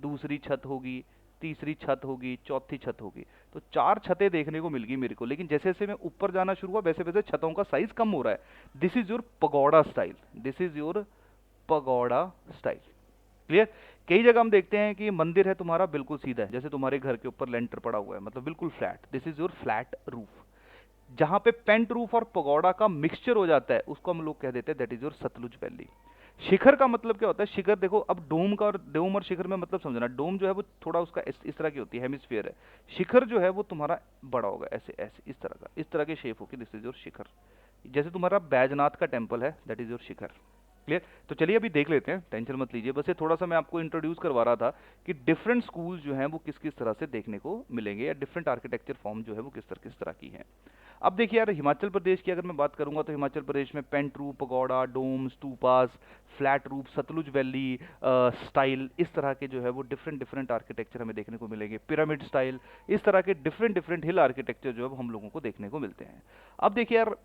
दूसरी छत होगी, तीसरी छत होगी, चौथी छत होगी। तो चार छतें देखने को मिल गई मेरे को, लेकिन जैसे जैसे मैं ऊपर जाना शुरू हुआ वैसे वैसे छतों का साइज कम हो रहा है। This is your pagoda style, this is your pagoda style, clear. कई जगह हम देखते हैं कि मंदिर है तुम्हारा बिल्कुल सीधा है, जैसे तुम्हारे घर के ऊपर लेंटर पड़ा हुआ है, मतलब बिल्कुल flat, this is your flat roof. जहां पे पेंट रूफ और पगोड़ा का मिक्सचर हो जाता है उसको हम लोग कह देते हैं that is your Sutlej valley. शिखर का मतलब क्या होता है, शिखर देखो, अब डोम और शिखर में मतलब समझना, डोम जो है वो थोड़ा उसका इस तरह की होती है, हेमिस्फीयर है। शिखर जो है वो तुम्हारा बड़ा होगा, ऐसे ऐसे इस तरह का, इस तरह की शेप होगी, दिस इज योर शिखर। जैसे तुम्हारा बैजनाथ का टेम्पल है, that is your Shikhar, clear. तो चलिए अभी देख लेते हैं, टेंशन मत लीजिए, बस ये थोड़ा सा मैं आपको इंट्रोड्यूस करवा रहा था कि डिफरेंट स्कूल्स जो हैं वो किस किस तरह से देखने को मिलेंगे, या डिफरेंट आर्किटेक्चर फॉर्म जो है वो किस तरह की है। अब देखिए यार, हिमाचल प्रदेश की अगर मैं बात करूंगा तो हिमाचल प्रदेश में pent roof, pagoda, dome, stupas, flat roof, Satluj valley style, इस तरह के जो है वो डिफरेंट डिफरेंट आर्किटेक्चर हमें देखने को मिलेंगे, पिरामिड स्टाइल, इस तरह के डिफरेंट डिफरेंट हिल आर्किटेक्चर जो है हम लोगों को देखने को मिलते हैं। अब देखिए यार,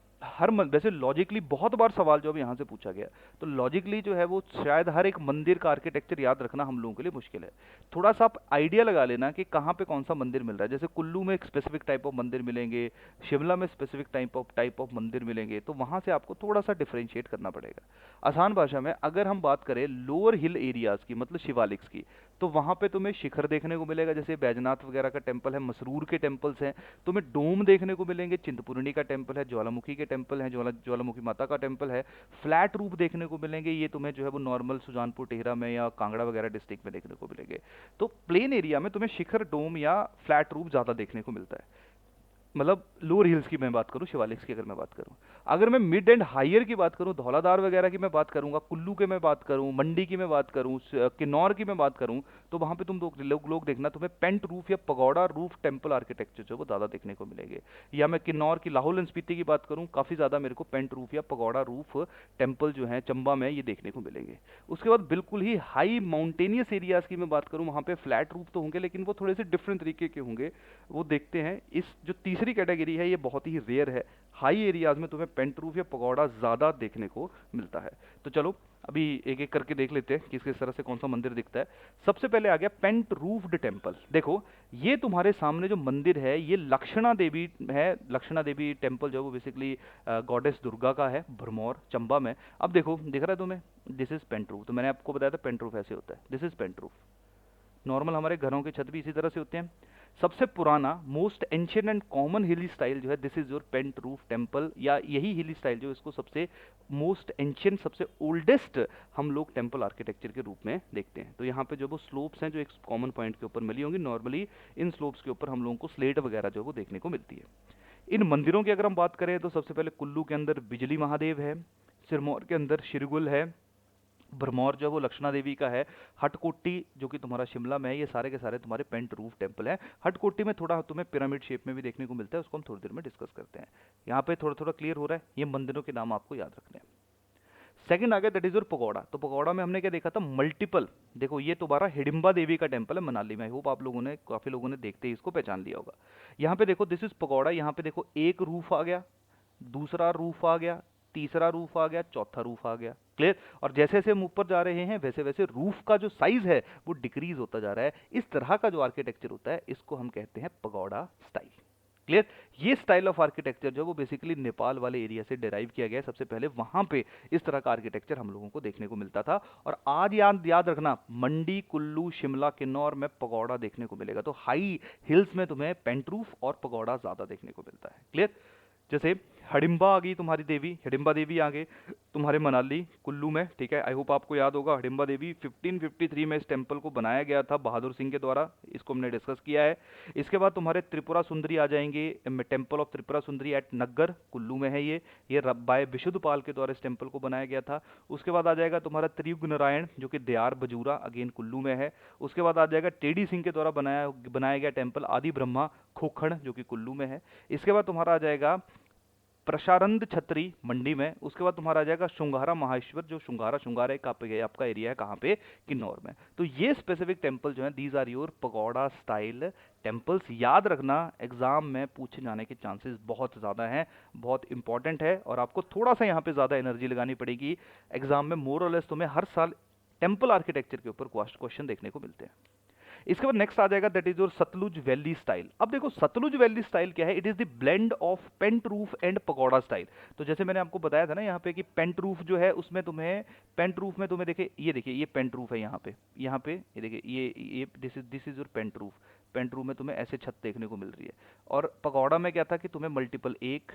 वैसे लॉजिकली बहुत बार सवाल जो अब यहाँ से पूछा गया, तो लॉजिकली जो है वो शायद हर एक मंदिर का आर्किटेक्चर याद रखना हम लोगों के लिए मुश्किल है। थोड़ा सा आप आइडिया लगा लेना कि कहाँ पे कौन सा मंदिर मिल रहा है। जैसे कुल्लू में एक स्पेसिफिक टाइप ऑफ मंदिर मिलेंगे, शिमला में स्पेसिफिक टाइप ऑफ मंदिर मिलेंगे, तो वहाँ से आपको थोड़ा सा डिफरेंशिएट करना पड़ेगा। आसान भाषा में अगर हम बात करें लोअर हिल एरियाज की, मतलब शिवालिक्स की, तो वहाँ पे तुम्हें शिखर देखने को मिलेगा, जैसे बैजनाथ वगैरह का टेम्पल है, मसरूर के टेम्पल्स हैं। तुम्हें डोम देखने को मिलेंगे, चिंतपूर्णी का टेम्पल है, ज्वालामुखी के टेम्पल है, ज्वालामुखी माता का टेम्पल है। फ्लैट रूप देखने को मिलेंगे, ये तुम्हें जो है वो नॉर्मल सुजानपुर टिहरा में या कांगड़ा वगैरह डिस्ट्रिक्ट में देखने को मिलेंगे। तो प्लेन एरिया में तुम्हें शिखर, डोम या फ्लैट रूप ज़्यादा देखने को मिलता है, मतलब लोअर हिल्स की मैं बात करूं, शिवालिक्स की अगर मैं बात करूं। अगर मैं मिड एंड हायर की बात करूं, धौलाधार वगैरह की मैं बात करूंगा, कुल्लू की मैं बात करूं, मंडी की मैं बात करूं, किन्नौर की मैं बात करूं, तो वहां पे तुम लोग देखना, तुम्हें पेंट रूफ या पगोड़ा रूफ टेम्पल आर्किटेक्चर जो है वो ज़्यादा देखने को मिलेंगे। या मैं किन्नौर की लाहौल एंड स्पीति की बात करूँ, काफ़ी ज़्यादा मेरे को पेंट रूफ या पगोड़ा रूफ टेम्पल जो है चंबा में ये देखने को मिलेंगे। उसके बाद बिल्कुल ही हाई माउंटेनियस एरियाज़ की मैं बात करूँ, वहाँ पे फ्लैट रूफ तो होंगे लेकिन वो थोड़े से डिफरेंट तरीके के होंगे, वो देखते हैं। इस जो तीसरी कैटेगरी है ये बहुत ही रेयर है, हाई एरियाज में तुम्हें पेंट रूफ या पगोड़ा ज़्यादा देखने को मिलता है। तो चलो अभी एक एक करके देख लेते हैं किस किस तरह से कौन सा मंदिर दिखता है। सबसे पहले आ गया पेंट रूफ्ड टेम्पल। देखो ये तुम्हारे सामने जो मंदिर है ये लक्षणा देवी है। लक्षणा देवी टेम्पल जो है वो बेसिकली गॉडेस दुर्गा का है, भरमौर चंबा में। अब देखो दिख रहा है तुम्हें, दिस इज पेंट रूफ। तो मैंने आपको बताया था पेंट रूफ ऐसे होता है, this is pent roof. Normal हमारे घरों के छत भी इसी तरह से होते हैं। सबसे पुराना most ancient and common hilly style जो है this is your pent roof temple, या यही हिली स्टाइल जो इसको सबसे मोस्ट एंशियंट, सबसे ओल्डेस्ट हम लोग टेम्पल आर्किटेक्चर के रूप में देखते हैं। तो यहाँ पे जो वो स्लोप्स हैं जो एक कॉमन पॉइंट के ऊपर मिली होंगी, नॉर्मली इन स्लोप्स के ऊपर हम लोगों को स्लेट वगैरह जो है वो देखने को मिलती है। इन मंदिरों की अगर हम बात करें तो सबसे पहले कुल्लू के अंदर बिजली महादेव है, सिरमौर के अंदर शिरगुल है, भरमौर जो है वो लक्षणा देवी का है। हटकोटी जो कि तुम्हारा शिमला में है, ये सारे के सारे तुम्हारे पेंट रूफ टेम्पल हैं। हटकोटी में थोड़ा तुम्हें पिरामिड शेप में भी देखने को मिलता है, उसको हम थोड़ी देर में डिस्कस करते हैं। यहाँ पे थोड़ा थोड़ा क्लियर हो रहा है, ये मंदिरों के नाम आपको याद रखने हैं। सेकंड आ गया दैट इज योर पगोड़ा। तो पगोड़ा में हमने क्या देखा था, मल्टीपल। देखो ये तुम्हारा हिडिंबा देवी का टेम्पल है मनाली में, आई होप आप लोगों ने, काफी लोगों ने देखते ही इसको पहचान लिया होगा। यहाँ पे देखो दिस इज पगोड़ा, यहाँ पे देखो एक रूफ आ गया, दूसरा रूफ आ गया, तीसरा रूफ आ गया, चौथा रूफ आ गया। क्लियर। और जैसे जैसे हम ऊपर जा रहे हैं वैसे वैसे रूफ का जो साइज है वो डिक्रीज होता जा रहा है। इस तरह का जो आर्किटेक्चर होता है इसको हम कहते हैं पगोड़ा स्टाइल। क्लियर। ये स्टाइल ऑफ आर्किटेक्चर जो है वो बेसिकली नेपाल वाले एरिया से डिराइव किया गया है, सबसे पहले वहां पे इस तरह का आर्किटेक्चर हम लोगों को देखने को मिलता था। और आज याद याद रखना, मंडी, कुल्लू, शिमला, किन्नौर में पगोड़ा देखने को मिलेगा। तो हाई हिल्स में तुम्हें पेंट रूफ और पगोड़ा ज्यादा देखने को मिलता है। क्लियर। जैसे हडिम्बा आ गई तुम्हारी देवी, हिडिंबा देवी आ गए तुम्हारे मनाली कुल्लू में। ठीक है, आई होप आपको याद होगा हिडिंबा देवी 1553 में इस टेम्पल को बनाया गया था बहादुर सिंह के द्वारा, इसको हमने डिस्कस किया है। इसके बाद तुम्हारे त्रिपुरा सुंदरी आ जाएंगे, temple of Tripura Sundari eight Naggar Kullu में है ये बाय विशुद्धपाल के द्वारा इस टेम्पल को बनाया गया था। उसके बाद आ जाएगा तुम्हारा त्रियुग नारायण जो कि दयार बजूरा अगेन कुल्लू में है। उसके बाद आ जाएगा टेडी सिंह के द्वारा बनाया गया टेम्पल आदि ब्रह्मा खोखण जो कि कुल्लू में है। इसके बाद तुम्हारा आ जाएगा प्रशारंद छतरी मंडी में। उसके बाद तुम्हारा आ जाएगा शुंगारा महाश्वर, जो शुंगारा एक आपका एरिया है कहाँ पे, किन्नौर में। तो ये स्पेसिफिक टेम्पल जो है these are your pagoda style temples. याद रखना एग्जाम में पूछे जाने के चांसेस बहुत ज़्यादा हैं, बहुत इंपॉर्टेंट है और आपको थोड़ा सा यहाँ पे ज़्यादा एनर्जी लगानी पड़ेगी। एग्जाम में मोर और लेस तुम्हें हर साल टेम्पल आर्किटेक्चर के ऊपर क्वेश्चन देखने को मिलते हैं। इसके बाद नेक्स्ट आ जाएगा that is your Sutlej valley style. अब देखो सतलुज वैली स्टाइल क्या है, it is the blend of pent roof and pagoda style. तो जैसे मैंने आपको बताया था ना यहाँ पे कि पेंट रूफ जो है उसमें तुम्हें, पेंट रूफ में तुम्हें देखिए ये पेंट रूफ है यहाँ पे ये देखिए ये this is your pent roof. Pent roof में तुम्हें ऐसे छत देखने को मिल रही है। और पगोड़ा में क्या था कि तुम्हें मल्टीपल, एक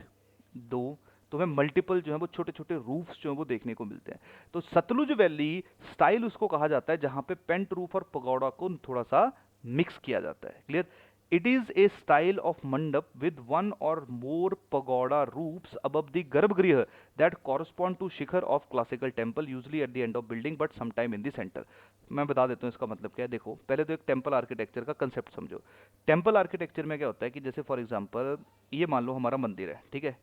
दो, तुम्हें मल्टीपल जो है वो छोटे छोटे रूफ्स जो है वो देखने को मिलते हैं। तो सतलुज वैली स्टाइल उसको कहा जाता है जहां पे पेंट रूफ और पगोड़ा को थोड़ा सा मिक्स किया जाता है। Clear. It is a style of mandap with one or more pagoda roofs above the garbhagriha that correspond to shikhara of classical temple usually at the end of building but sometime in the center. मैं बता देता हूँ इसका मतलब क्या है। देखो पहले तो एक टेम्पल आर्किटेक्चर का कंसेप्ट समझो। टेम्पल आर्किटेक्चर में क्या होता है कि जैसे फॉर एग्जांपल ये मान लो हमारा मंदिर है, ठीक है,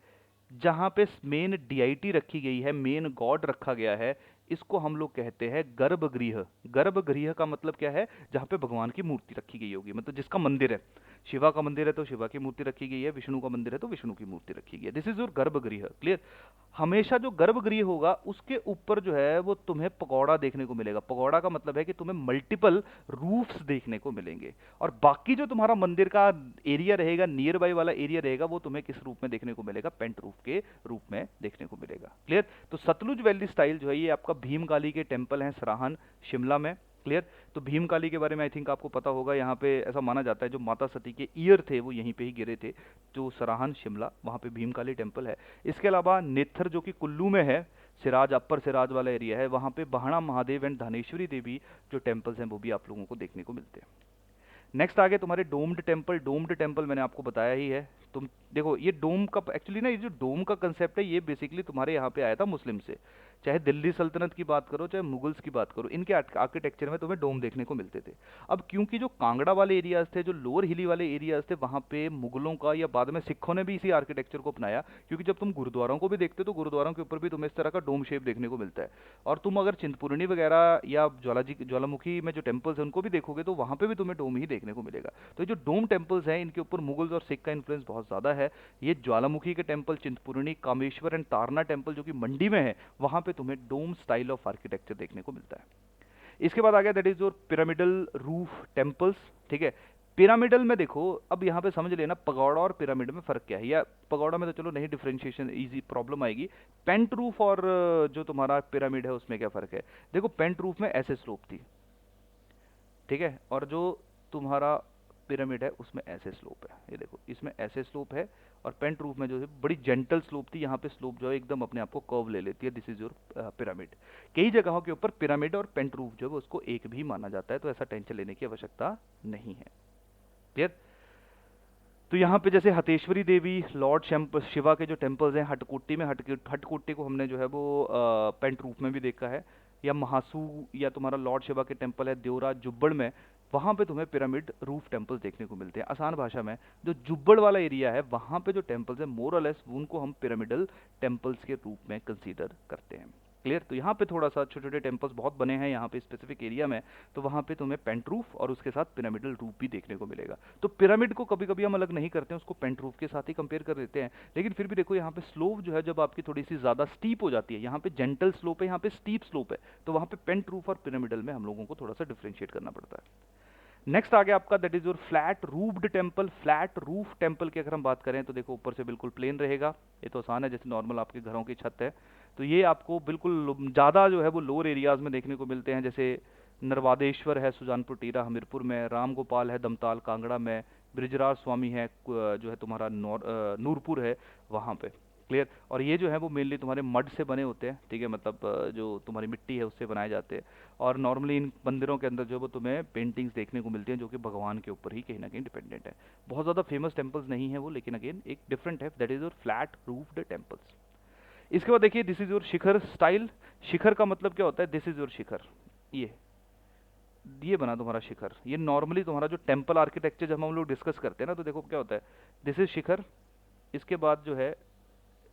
जहाँ पे मेन डीआईटी रखी गई है, मेन गॉड रखा गया है, इसको हम लोग कहते हैं गर्भगृह। गर्भगृह का मतलब क्या है, जहाँ पे भगवान की मूर्ति रखी गई होगी, मतलब जिसका मंदिर है, शिवा का मंदिर है तो शिवा की मूर्ति रखी गई है, विष्णु का मंदिर है तो विष्णु की मूर्ति रखी गई है। दिस इज योर गर्भगृह। क्लियर। हमेशा जो गर्भगृह होगा उसके ऊपर जो है वो तुम्हें पगोड़ा देखने को मिलेगा। पगोड़ा का मतलब है कि तुम्हें मल्टीपल रूफ्स देखने को मिलेंगे। और बाकी जो तुम्हारा मंदिर का एरिया रहेगा, नियर बाई वाला एरिया रहेगा, वो तुम्हें किस रूप में देखने को मिलेगा, पेंट रूफ के रूप में देखने को मिलेगा। क्लियर। तो सतलुज वैली स्टाइल जो है ये आपका भीमकाली के टेम्पल हैं सराहन शिमला में। क्लियर। तो भीमकाली के बारे में आई थिंक आपको पता होगा, यहाँ पे ऐसा माना जाता है जो माता सती के ईयर थे वो यहीं पे ही गिरे थे। जो सराहन शिमला, वहाँ पे भीमकाली टेम्पल है। इसके अलावा नेथर जो कि कुल्लू में है, सिराज अपर सिराज वाला एरिया है, वहाँ पे बहाना महादेव एंड धानेश्वरी देवी जो टेम्पल्स हैं वो भी आप लोगों को देखने को मिलते हैं। नेक्स्ट आगे तुम्हारे डोम्ड टेम्पल। डोम्ड टेम्पल मैंने आपको बताया ही है। तुम देखो ये डोम का एक्चुअली ना, ये जो डोम का कंसेप्ट है ये बेसिकली तुम्हारे यहाँ पे आया था मुस्लिम से। चाहे दिल्ली सल्तनत की बात करो चाहे मुगल्स की बात करो, इनके आर्किटेक्चर में तुम्हें डोम देखने को मिलते थे। अब क्योंकि जो कांगड़ा वाले एरियाज थे, जो लोअर हिली वाले एरियाज थे, वहाँ पे मुगलों का या बाद में सिखों ने भी इसी आर्किटेक्चर को अपनाया। क्योंकि जब तुम गुरुद्वारों को भी देखते हो तो गुरुद्वारों के ऊपर भी तुम्हें इस तरह का डोम शेप देखने को मिलता है। और तुम अगर चिंतपूर्णी वगैरह या ज्वालामुखी में जो टेम्पल्स हैं उनको भी देखोगे तो वहाँ पे भी तुम्हें डोम ही देखने को मिलेगा। तो ये जो डोम टेम्पल्स हैं इनके ऊपर मुगल्स और सिख का इन्फ्लुएंस बहुत ज़्यादा है। ये ज्वालामुखी के temple, Chintpurni, Kameshwar and Tarna temple जो कि मंडी में है, वहाँ पे तुम्हें डोम स्टाइल ऑफ आर्किटेक्चर देखने को मिलता है। इसके बाद आ गया that is your pyramidal roof temples. ठीक है। पिरामिडल में देखो, अब यहाँ पे समझ लेना पगोड़ा और पिरामिड में फर्क क्या है। या पगोड़ा में तो चलो नहीं डिफरेंशिएशन इजी प्रॉब्लम आएगी, पेंट रूफ और जो तुम्हारा पिरामिड है उसमें क्या फर्क है। देखो पेंट रूफ में ऐसे स्लोप थी, ठीक है, और जो तुम्हारा पिरामिड है उसमें ऐसे स्लोप है। ये देखो इसमें ऐसे स्लोप है और पेंट रूफ में जो है बड़ी जेंटल स्लोप थी, यहाँ पे स्लोप जो है एकदम अपने आप को कर्व ले लेती है। This is your pyramid. कई जगहों के ऊपर पिरामिड और पेंट रूफ जो है उसको एक भी माना जाता है, तो ऐसा टेंशन लेने की आवश्यकता नहीं है। क्लियर। तो यहाँ पे जैसे हतेश्वरी देवी, लॉर्ड शिवा के जो टेम्पल्स हैं हटकोटी में, हटकोटी को हमने जो है वो पेंट रूफ में भी देखा है। या महासू या तुम्हारा लॉर्ड शिवा के टेम्पल है देवरा जुब्बड़ में, वहाँ पे तुम्हें पिरामिड रूफ टेम्पल्स देखने को मिलते हैं। आसान भाषा में जो जुब्बड़ वाला एरिया है वहाँ पे जो टेम्पल्स है मोर और लेस उनको हम पिरामिडल टेम्पल्स के रूप में कंसीडर करते हैं। क्लियर? तो यहाँ पे थोड़ा सा छोटे छोटे टेम्पल्स बहुत बने हैं यहाँ पे स्पेसिफिक एरिया में, तो वहाँ पे तुम्हें पेंट रूफ और उसके साथ पिरामिडल रूफ भी देखने को मिलेगा। तो पिरामिड को कभी कभी हम अलग नहीं करते हैं, उसको पेंट रूफ के साथ ही कंपेयर कर देते हैं, लेकिन फिर भी देखो यहाँ पे स्लोप जो है जब आपकी थोड़ी सी ज़्यादा स्टीप हो जाती है, यहाँ पे जेंटल स्लोप है, यहाँ पे स्टीप स्लोप है, तो वहाँ पे पेंट रूफ और पिरामिडल में हम लोगों को थोड़ा सा डिफ्रेंशिएट करना पड़ता है। नेक्स्ट आ गया आपका that is your flat roofed temple. Flat roof temple की अगर हम बात करें तो देखो ऊपर से बिल्कुल प्लेन रहेगा, ये तो आसान है, जैसे नॉर्मल आपके घरों की छत है। तो ये आपको बिल्कुल ज़्यादा जो है वो लोअर एरियाज में देखने को मिलते हैं, जैसे नरवादेश्वर है सुजानपुर टीरा हमीरपुर में, राम गोपाल है दमताल कांगड़ा में, ब्रिजराज स्वामी है जो है तुम्हारा नूरपुर है वहाँ पे। क्लियर? और ये जो है वो मेनली तुम्हारे मड से बने होते हैं, ठीक है, मतलब जो तुम्हारी मिट्टी है उससे बनाए जाते हैं। और नॉर्मली इन मंदिरों के अंदर जो है वो तुम्हें पेंटिंग्स देखने को मिलती हैं जो कि भगवान के ऊपर ही कहीं ना कहीं डिपेंडेंट है। बहुत ज़्यादा फेमस टेम्पल्स नहीं है वो, लेकिन अगेन एक डिफरेंट है, that is your flat roofed temples. इसके बाद देखिए this is your shikhar style. शिखर का मतलब क्या होता है? दिस इज योर शिखर, ये बना तुम्हारा शिखर। ये नॉर्मली तुम्हारा जो टेम्पल आर्किटेक्चर जब हम लोग डिस्कस करते हैं ना, तो देखो क्या होता है, दिस इज शिखर। इसके बाद जो है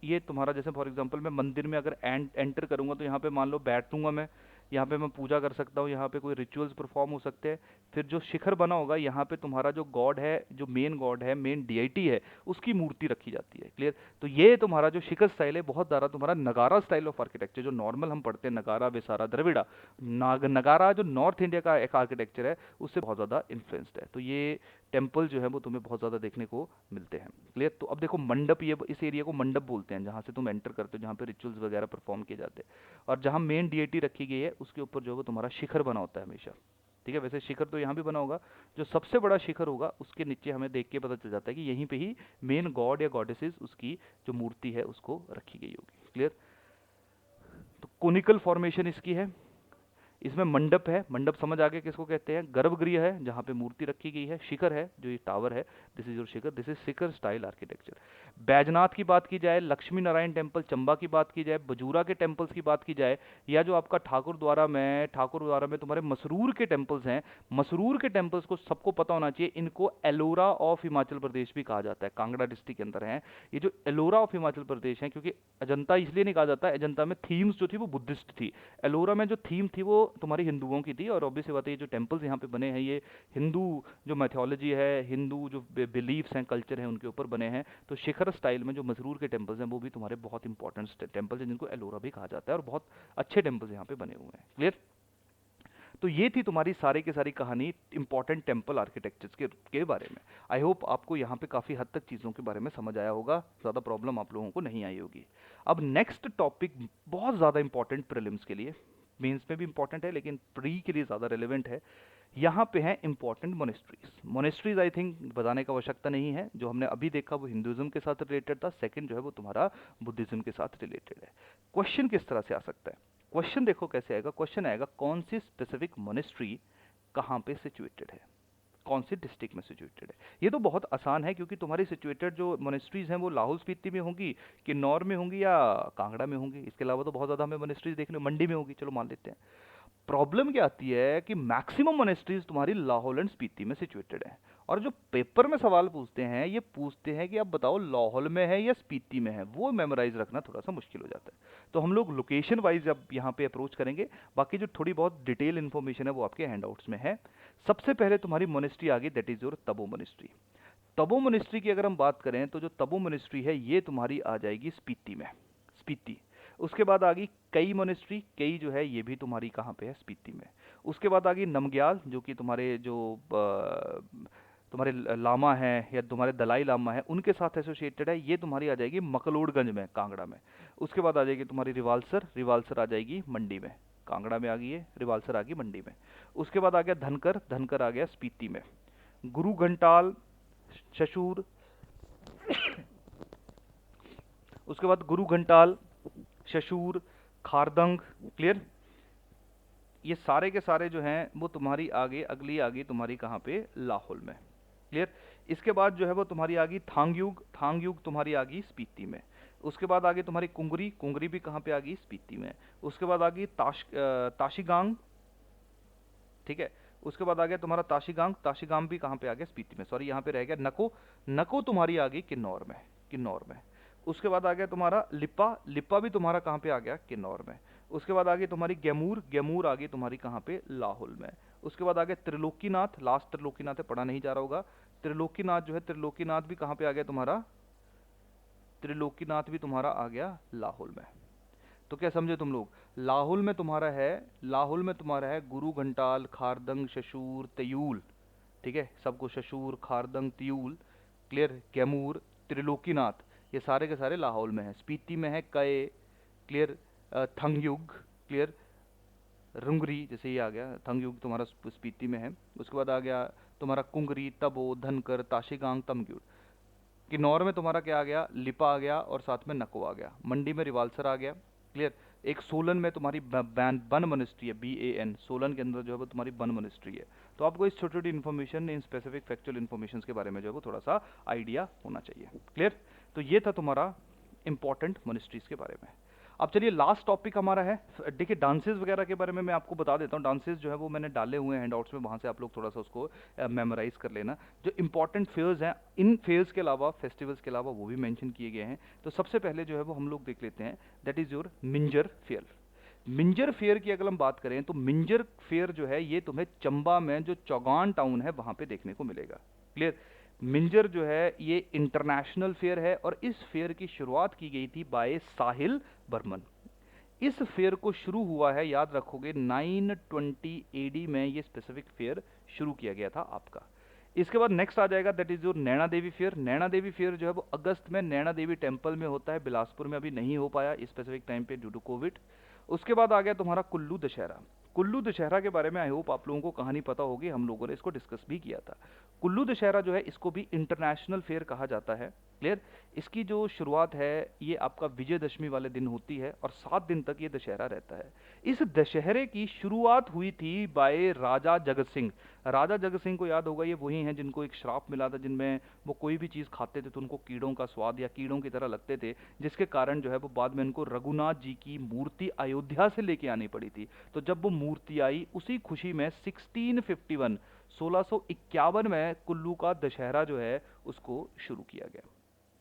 ये तुम्हारा, जैसे फॉर एग्जांपल मैं मंदिर में अगर एंटर करूंगा तो यहाँ पे मान लो बैठूंगा मैं, यहाँ पे मैं पूजा कर सकता हूँ, यहाँ पे कोई रिचुअल्स परफॉर्म हो सकते हैं। फिर जो शिखर बना होगा यहाँ पे तुम्हारा जो गॉड है, जो मेन गॉड है, मेन डीआईटी है, उसकी मूर्ति रखी जाती है। क्लियर? तो ये तुम्हारा जो शिखर स्टाइल है बहुत ज़्यादा तुम्हारा नगारा स्टाइल ऑफ आर्किटेक्चर, जो नॉर्मल हम पढ़ते हैं नगारा विसारा द्रविड़ा, नगारा जो नॉर्थ इंडिया का एक आर्किटेक्चर है उससे बहुत ज़्यादा इन्फ्लुएंस्ड है। तो ये टेम्पल जो है वो तुम्हें बहुत ज़्यादा देखने को मिलते हैं। क्लियर? तो अब देखो मंडप, ये इस एरिया को मंडप बोलते हैं जहाँ से तुम एंटर करते हो, जहाँ पे रिचुअल्स वगैरह परफॉर्म किए जाते हैं, और जहाँ मेन डीएटी रखी गई है उसके ऊपर जो है वो तुम्हारा शिखर बना होता है हमेशा। ठीक है? वैसे शिखर तो यहाँ भी बना होगा, जो सबसे बड़ा शिखर होगा उसके नीचे हमें देख के पता चल जाता है कि यहीं पे ही मेन गॉड या गॉडेसेस उसकी जो मूर्ति है उसको रखी गई होगी। क्लियर? तो कोनिकल फॉर्मेशन इसकी है, इसमें मंडप है, मंडप समझ आ गया किसको कहते हैं, गर्भगृह है जहाँ पे मूर्ति रखी गई है, शिखर है जो ये टावर है, this is your Shikhar, this is Shikhar style architecture. Baijnath की बात की जाए, लक्ष्मी नारायण टेम्पल चंबा की बात की जाए, बजूरा के टेम्पल्स की बात की जाए, या जो आपका ठाकुर द्वारा में तुम्हारे मसरूर के टेम्पल्स हैं, मसरूर के टेम्पल्स को सबको पता होना चाहिए, इनको एलोरा ऑफ हिमाचल प्रदेश भी कहा जाता है, कांगड़ा डिस्ट्रिक्ट के अंदर है ये जो एलोरा ऑफ हिमाचल प्रदेश है, क्योंकि अजंता इसलिए नहीं कहा जाता, अजंता में थीम्स जो थी वो बुद्धिस्ट थी, एलोरा में जो थीम थी वो तुम्हारी हिंदुओं की थी। और ऑब्वियस बात है ये जो टेम्पल्स यहाँ पे बने हैं ये हिंदू जो मैथोलॉजी है, हिंदू जो बिलीफ्स हैं, कल्चर है, उनके ऊपर बने हैं। तो शिखर स्टाइल में जो मसरूर के टेम्पल्स हैं वो भी तुम्हारे बहुत इंपॉर्टेंट टेम्पल्स हैं जिनको एलोरा भी कहा जाता है, और बहुत अच्छे टेम्पल्स यहाँ पे बने हुए हैं। क्लियर? तो ये थी तुम्हारी सारी की सारी कहानी इंपॉर्टेंट टेम्पल आर्किटेक्चर्स के बारे में। आई होप आपको यहाँ पे काफ़ी हद तक चीज़ों के बारे में समझ आया होगा, ज़्यादा प्रॉब्लम आप लोगों को नहीं आई होगी। अब नेक्स्ट टॉपिक बहुत ज़्यादा इंपॉर्टेंट प्रीलिम्स के लिए, मेंस में भी इंपॉर्टेंट है लेकिन प्री के लिए ज़्यादा रिलेवेंट है। यहाँ पे हैं important monasteries. Monasteries I think बताने की आवश्यकता नहीं है, जो हमने अभी देखा वो हिंदुज़म के साथ रिलेटेड था, सेकंड जो है वो तुम्हारा बुद्धिज़्म के साथ रिलेटेड है। क्वेश्चन किस तरह से आ सकता है? क्वेश्चन देखो कैसे आएगा, क्वेश्चन आएगा कौन सी स्पेसिफिक मोनेस्ट्री कहाँ पे सिचुएटेड है, कौन सी डिस्ट्रिक्ट में सिचुएटेड है। ये तो बहुत आसान है क्योंकि तुम्हारी सिचुएटेड जो मोनेस्ट्रीज हैं वो लाहौल स्पीति में होंगी, किन्नौर में होंगी या कांगड़ा में होंगी। इसके अलावा तो बहुत ज़्यादा हमें मोनेस्ट्रीज देखने, मंडी में होगी, चलो मान लेते हैं। प्रॉब्लम क्या आती है कि मैक्सिमम मोनेस्ट्रीज तुम्हारी लाहौल एंड स्पीति में सिचुएटेड है, और जो पेपर में सवाल पूछते हैं ये पूछते हैं कि आप बताओ लाहौल में है या स्पीति में है, वो मेमोराइज रखना थोड़ा सा मुश्किल हो जाता है। तो हम लोग लोकेशन वाइज अब यहाँ पे अप्रोच करेंगे, बाकी जो थोड़ी बहुत डिटेल इन्फॉर्मेशन है वो आपके हैंडआउट्स में है। सबसे पहले तुम्हारी मोनेस्ट्री आ गई, दैट इज योर तबो मोनेस्ट्री। तबो मोनेस्ट्री की अगर हम बात करें तो जो तबो मोनेस्ट्री है ये तुम्हारी आ जाएगी स्पीति में, स्पीति। उसके बाद आ गई कई मोनेस्ट्री, कई जो है ये भी तुम्हारी कहाँ पे है, स्पीति में। उसके बाद आ गई नमग्याल, जो कि तुम्हारे जो तुम्हारे लामा हैं या तुम्हारे दलाई लामा है उनके साथ एसोसिएटेड है, ये तुम्हारी आ जाएगी मकलोडगंज में, कांगड़ा में। उसके बाद आ जाएगी तुम्हारी रिवाल्सर, रिवाल्सर आ जाएगी मंडी में, कांगड़ा में आ गई है, रिवाल्सर आ गई मंडी में। उसके बाद आ गया धनकर, धनकर आ गया स्पीति में। गुरु घंटाल, शशूर, उसके बाद गुरु घंटाल, शशूर, खारदंग। क्लियर? ये सारे के सारे जो हैं वो तुम्हारी आगे, अगली आ गई तुम्हारी कहाँ पे, लाहौल में। क्लियर? इसके बाद जो है वो तुम्हारी आ गई थांगयुग, थांगयुग तुम्हारी आ गई स्पीति में। उसके बाद आगे तुम्हारी कुंगरी, कुंगरी भी कहाँ पे आ गई? स्पीति में। उसके बाद आ गई ताशीगांग, ठीक है। उसके बाद आ गया तुम्हारा ताशीगांग, ताशीगांग भी कहाँ पे आ गया? स्पीति में। सॉरी यहाँ पे रह गया नको, नको तुम्हारी आ गई किन्नौर में, किन्नौर में। उसके बाद आ गया तुम्हारा लिप्पा, लिप्पा भी तुम्हारा कहाँ पे आ गया? किन्नौर में। उसके बाद आ गई तुम्हारी गेमूर, गेमूर आ गई तुम्हारी कहाँ पे? लाहौल में। उसके बाद आ गया त्रिलोकीनाथ, लास्ट त्रिलोकीनाथ है, पढ़ा नहीं जा रहा होगा। त्रिलोकीनाथ जो है, त्रिलोकीनाथ भी कहाँ पे आ गया तुम्हारा? त्रिलोकीनाथ भी तुम्हारा आ गया लाहौल में। तो क्या समझे तुम लोग? लाहुल में तुम्हारा है, लाहुल में तुम्हारा है गुरु घंटाल, खारदंग, शशूर, तयूल, ठीक है, सबको शशूर, खारदंग, तयूल, क्लियर, कैमूर, त्रिलोकीनाथ, ये सारे के सारे लाहौल में है। स्पीति में है कय, क्लियर, थंगयुग, क्लियर, रुंगरी, जैसे ये आ गया थंगयुग तुम्हारा स्पीति में है। उसके बाद आ गया तुम्हारा कुंगरी, तबो, धनकर, ताशीगांग, तमग्युर। किन्नौर में तुम्हारा क्या आ गया? लिपा आ गया और साथ में नको आ गया। मंडी में रिवाल्सर आ गया, क्लियर। एक सोलन में तुम्हारी बन मोनेस्ट्री है, BAN, सोलन के अंदर जो है वो तुम्हारी बन मोनेस्ट्री है। तो आपको इस छोटी छोटी information, in specific factual information के बारे में जो है वो थोड़ा सा आइडिया होना चाहिए, क्लियर। तो ये था तुम्हारा इंपॉर्टेंट मोनेस्ट्रीज के बारे में। अब चलिए लास्ट टॉपिक हमारा है, देखिए डांसेस वगैरह के बारे में मैं आपको बता देता हूँ। डांसेस जो है वो मैंने डाले हुए हैं हैंडआउट्स में, वहाँ से आप लोग थोड़ा सा उसको मेमोराइज कर लेना। जो इंपॉर्टेंट फेयर्स हैं, इन फेयर्स के अलावा, फेस्टिवल्स के अलावा, वो भी मेंशन किए गए हैं। तो सबसे पहले जो है वो हम लोग देख लेते हैं, that is your Minjar fair. Minjar fair की अगर हम बात करें तो मिंजर फेयर जो है ये तुम्हें चंबा में जो चौगान टाउन है वहाँ पे देखने को मिलेगा, क्लियर। मिंजर जो है ये इंटरनेशनल फेयर है और इस फेयर की शुरुआत की गई थी बाय साहिल बर्मन। इस फेयर को शुरू हुआ है, याद रखोगे, 920 AD में ये स्पेसिफिक फेयर शुरू किया गया था आपका। इसके बाद नेक्स्ट आ जाएगा, that is your Naina Devi fair. Naina Devi fair जो है वो अगस्त में नैना देवी टेम्पल में होता है, बिलासपुर में अभी नहीं हो पाया इस स्पेसिफिक टाइम पे ड्यू टू कोविड। उसके बाद आ गया तुम्हारा कुल्लू दशहरा। कुल्लू दशहरा के बारे में आई होप आप लोगों को कहानी पता होगी, हम लोगों ने इसको डिस्कस भी किया था। कुल्लू दशहरा जो है इसको भी इंटरनेशनल फेयर कहा जाता है, क्लियर। इसकी जो शुरुआत है ये आपका विजयदशमी वाले दिन होती है और 7 दिन तक ये दशहरा रहता है। इस दशहरे की शुरुआत हुई थी बाय राजा जगत सिंह। राजा जगत सिंह को याद होगा, ये वही हैं जिनको एक श्राप मिला था, जिनमें वो कोई भी चीज़ खाते थे तो उनको कीड़ों का स्वाद या कीड़ों की तरह लगते थे, जिसके कारण जो है वो बाद में उनको रघुनाथ जी की मूर्ति अयोध्या से लेके आनी पड़ी थी। तो जब वो मूर्ति आई उसी खुशी में 1651, 1651 में कुल्लू का दशहरा जो है उसको शुरू किया गया,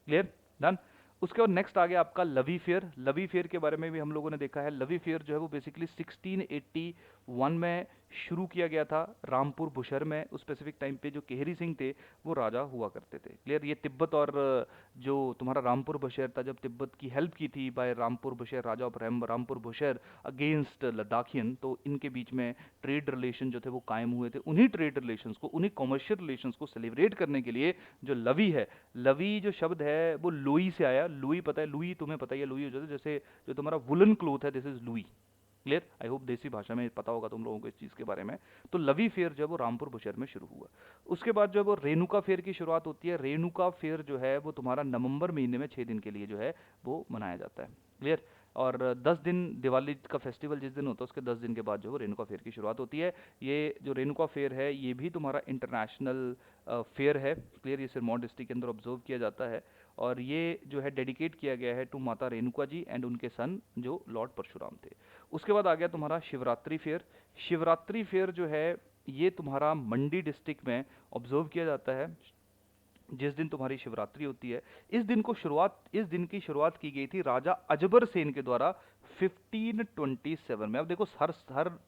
क्लियर, डन। उसके बाद नेक्स्ट आ गया आपका लवी फेयर। लवी फेयर के बारे में भी हम लोगों ने देखा है। लवी फेयर जो है वो बेसिकली 1681 में शुरू किया गया था रामपुर बुशहर में। उस स्पेसिफिक टाइम पे जो केहरी सिंह थे वो राजा हुआ करते थे, क्लियर। ये तिब्बत और जो तुम्हारा रामपुर बुशहर था, जब तिब्बत की हेल्प की थी by Rampur Bushahr, Raja of Rampur Bushahr against Ladakhian, तो इनके बीच में ट्रेड रिलेशन जो थे वो कायम हुए थे। उन्हीं ट्रेड रिलेशंस को, उन्हीं कॉमर्शियल रिलेशंस को सेलिब्रेट करने के लिए जो लवी है, लवी जो शब्द है वो लुई से आया। लुई पता है, लुई तुम्हें पता ही है, लुई हो जाता है जैसे जो तुम्हारा वुलन क्लोथ है, this is Louis, clear. I hope देसी भाषा में पता होगा तुम लोगों को इस चीज़ के बारे में। तो लवी फेयर जो है वो रामपुर बुशहर में शुरू हुआ। उसके बाद जो है वो रेणुका फेयर की शुरुआत होती है। रेणुका फेयर जो है वो तुम्हारा नवंबर महीने में 6 दिन के लिए जो है वो मनाया जाता है, क्लियर। और 10 दिन दिवाली का फेस्टिवल जिस दिन होता है उसके 10 दिन के बाद जो है रेणुका फेयर की शुरुआत होती है। ये जो रेणुका फेयर है ये भी तुम्हारा इंटरनेशनल फेयर है, क्लियर। ये सिरमौर डिस्ट्रिक्ट के अंदर ऑब्जर्व किया जाता है और ये जो है डेडिकेट किया गया है टू माता रेणुका जी एंड उनके सन जो लॉर्ड परशुराम थे। उसके बाद आ गया तुम्हारा शिवरात्रि फेयर। शिवरात्रि फेयर जो है ये तुम्हारा मंडी डिस्ट्रिक्ट में ऑब्जर्व किया जाता है जिस दिन तुम्हारी शिवरात्रि होती है। इस दिन की शुरुआत की गई थी राजा अजबर सेन के द्वारा 1527 में। अब देखो हर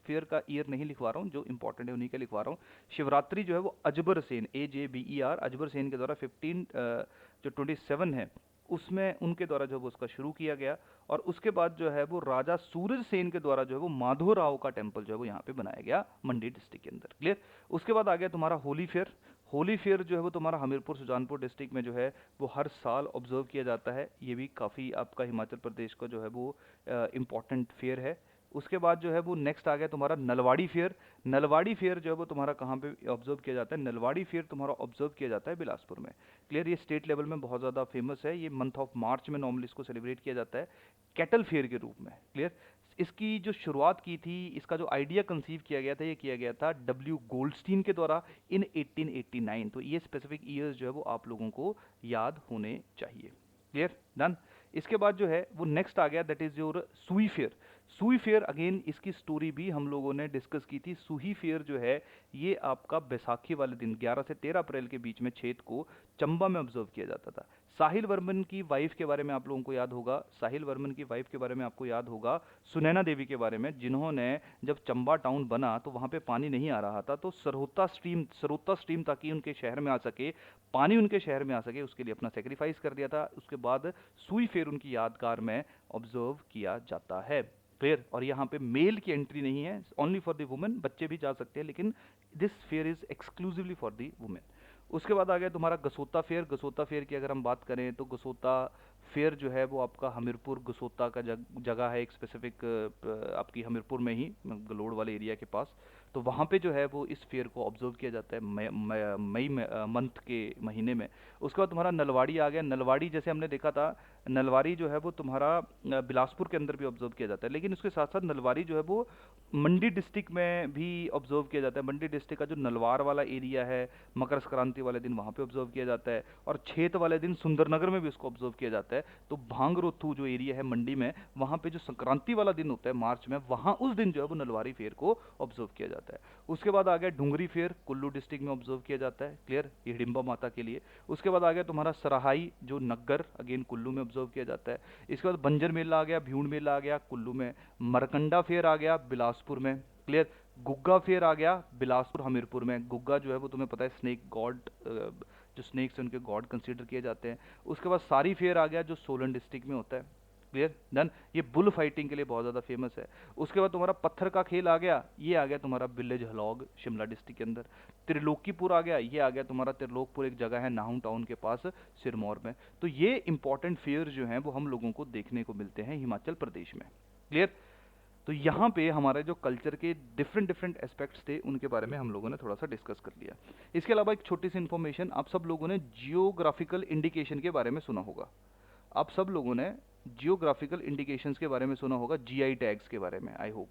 फेयर का ईयर नहीं लिखवा रहा हूँ, जो इंपॉर्टेंट है उन्हीं के लिखवा रहा हूँ। शिवरात्रि जो है वो अजबर सेन, AJBER, अजबर सेन के द्वारा 1527 है उसमें उनके द्वारा जो है वो उसका शुरू किया गया। और उसके बाद जो है वो राजा सूरज सेन के द्वारा जो है वो माधोराव का टेम्पल जो है वो यहाँ पे बनाया गया मंडी डिस्ट्रिक्ट के अंदर, क्लियर। उसके बाद आ गया तुम्हारा होली फेयर। होली फेयर जो है वो तुम्हारा हमीरपुर सुजानपुर डिस्ट्रिक्ट में जो है वो हर साल ऑब्जर्व किया जाता है। ये भी काफ़ी आपका हिमाचल प्रदेश का जो है वो इम्पॉर्टेंट फेयर है। उसके बाद जो है वो नेक्स्ट आ गया तुम्हारा नलवाड़ी फेयर। नलवाड़ी फेयर जो है वो तुम्हारा कहाँ पे ऑब्जर्व किया जाता है? नलवाड़ी फेयर तुम्हारा ऑब्जर्व किया जाता है बिलासपुर में, क्लियर। ये स्टेट लेवल में बहुत ज़्यादा फेमस है। ये मंथ ऑफ मार्च में नॉर्मली इसको सेलिब्रेट किया जाता है कैटल फेयर के रूप में, क्लियर। इसकी जो शुरुआत की थी, इसका जो आइडिया कंसीव किया गया था, ये किया गया था W गोल्डस्टीन के द्वारा इन 1889। तो ये स्पेसिफिक ईयर्स जो है वो आप लोगों को याद होने चाहिए, क्लियर, डन। इसके बाद जो है वो नेक्स्ट आ गया, दैट इज योर सुई फेयर। सुई फेयर अगेन इसकी स्टोरी भी हम लोगों ने डिस्कस की थी। सुई फेयर जो है ये आपका बैसाखी वाले दिन 11 से 13 अप्रैल के बीच में छेद को चंबा में ऑब्जर्व किया जाता था। साहिल वर्मन की वाइफ के बारे में आप लोगों को याद होगा, साहिल वर्मन की वाइफ के बारे में आपको याद होगा, सुनैना देवी के बारे में, जिन्होंने जब चंबा टाउन बना तो वहां पे पानी नहीं आ रहा था, तो सरहोत्ता स्ट्रीम ताकि उनके शहर में आ सके, पानी उनके शहर में आ सके, उसके लिए अपना सेक्रीफाइस कर दिया था। उसके बाद सुई फेयर उनकी यादगार में ऑब्जर्व किया जाता है। क्लियर, और यहाँ पे मेल की एंट्री नहीं है, ओनली फॉर द वुमेन, बच्चे भी जा सकते हैं, लेकिन this fair is exclusively for the women. उसके बाद आ गया तुम्हारा गसोता फेयर। गसोता फेयर की अगर हम बात करें तो गसोता फेयर जो है वो आपका हमीरपुर गसोता का जगह है, एक स्पेसिफिक आपकी हमीरपुर में ही, गलोड़ वाले एरिया के पास। तो वहाँ पे जो है वो इस फेयर को ऑब्जर्व किया जाता है मई मंथ के महीने में। उसके बाद तुम्हारा नलवाड़ी आ गया। नलवाड़ी जैसे हमने देखा था, नलवाड़ी जो है वो तुम्हारा बिलासपुर के अंदर भी ऑब्जर्व किया जाता है, लेकिन उसके साथ साथ नलवाड़ी जो है वो मंडी डिस्ट्रिक्ट में भी ऑब्जर्व किया जाता है। मंडी डिस्ट्रिक्ट का जो नलवार वाला एरिया है, मकर संक्रांति वाले दिन वहाँ पे ऑब्जर्व किया जाता है, और छेत वाले दिन सुंदरनगर में भी उसको ऑब्जर्व किया जाता है। तो भांगरोथू जो एरिया है मंडी में, वहाँ पे जो संक्रांति वाला दिन होता है मार्च में, वहाँ उस दिन जो है वो नलवारी फेयर को ऑब्जर्व किया जाता है। उसके बाद आ गया डुंगरी फेयर, कुल्लू डिस्ट्रिक्ट में ऑब्जर्व किया जाता है। क्लियर, ये हिडिंबा माता के लिए। उसके बाद आ गया तुम्हारा सराहाई जो नग्गर, अगेन कुल्लू में ऑब्जर्व किया जाता है। इसके बाद बंजर मेला आ गया, भीड़ मेला आ गया कुल्लू में, मरकंडा फेयर आ गया बिलासपुर में। क्लियर, गुग्गा फेयर आ गया बिलासपुर हमीरपुर में। गुग्गा जो है वो तुम्हें पता है स्नेक गॉड, जो स्नेक्स हैं उनके गॉड कंसीडर किए जाते हैं। उसके बाद सारी फेयर आ गया जो सोलन डिस्ट्रिक्ट में होता है। Clear, done. ये बुल फाइटिंग के लिए बहुत ज़्यादा फेमस है। उसके बाद तुम्हारा पत्थर का खेल आ गया, ये आ गया तुम्हारा विलेज हलौग शिमला डिस्ट्रिक्ट के अंदर। त्रिलोकीपुर आ गया, ये आ गया तुम्हारा त्रिलोकपुर, एक जगह है नाहू टाउन के पास सिरमौर में। तो ये इंपॉर्टेंट फेयर जो हैं वो हम लोगों को देखने को मिलते हैं हिमाचल प्रदेश में। क्लियर, तो यहाँ पे हमारे जो कल्चर के डिफरेंट डिफरेंट एस्पेक्ट्स थे उनके बारे में हम लोगों ने थोड़ा सा डिस्कस कर लिया। इसके अलावा एक छोटी सी इन्फॉर्मेशन, आप सब लोगों ने जियोग्राफिकल इंडिकेशन के बारे में सुना होगा। आप सब लोगों ने जियोग्राफिकल इंडिकेशंस के बारे में सुना होगा, जीआई टैग्स के बारे में, आई होप।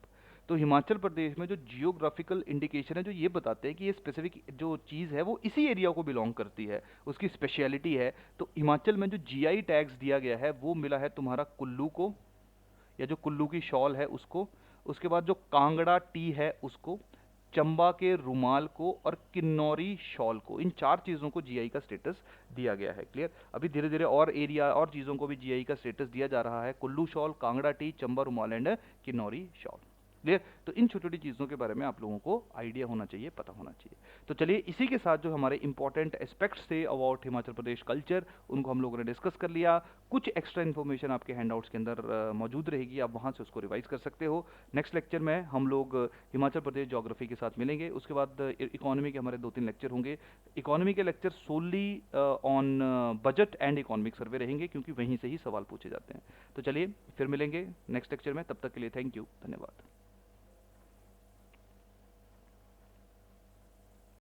तो हिमाचल प्रदेश में जो जियोग्राफिकल इंडिकेशन है जो ये बताते हैं कि ये स्पेसिफिक जो चीज़ है वो इसी एरिया को बिलोंग करती है, उसकी स्पेशलिटी है। तो हिमाचल में जो जीआई टैग्स दिया गया है वो मिला है तुम्हारा कुल्लू को, या जो कुल्लू की शॉल है उसको, उसके बाद जो कांगड़ा टी है उसको, चंबा के रुमाल को, और किन्नौरी शॉल को। इन चार चीज़ों को जीआई का स्टेटस दिया गया है। क्लियर, अभी धीरे धीरे और एरिया और चीज़ों को भी जीआई का स्टेटस दिया जा रहा है। कुल्लू शॉल, कांगड़ा टी, चंबा रुमाल एंड किन्नौरी शॉल। क्लियर, तो इन छोटी छोटी चीज़ों के बारे में आप लोगों को आइडिया होना चाहिए, पता होना चाहिए। तो चलिए इसी के साथ जो हमारे इंपॉर्टेंट एस्पेक्ट्स थे अबाउट हिमाचल प्रदेश कल्चर, उनको हम लोगों ने डिस्कस कर लिया। कुछ एक्स्ट्रा इन्फॉर्मेशन आपके हैंडआउट्स के अंदर मौजूद रहेगी, आप वहाँ से उसको रिवाइज कर सकते हो। नेक्स्ट लेक्चर में हम लोग हिमाचल प्रदेश ज्योग्राफी के साथ मिलेंगे। उसके बाद इकोनॉमी के हमारे 2-3 लेक्चर होंगे। इकोनॉमी के lecture solely on budget and economic survey रहेंगे, क्योंकि वहीं से ही सवाल पूछे जाते हैं। तो चलिए फिर मिलेंगे नेक्स्ट लेक्चर में, तब तक के लिए थैंक यू, धन्यवाद।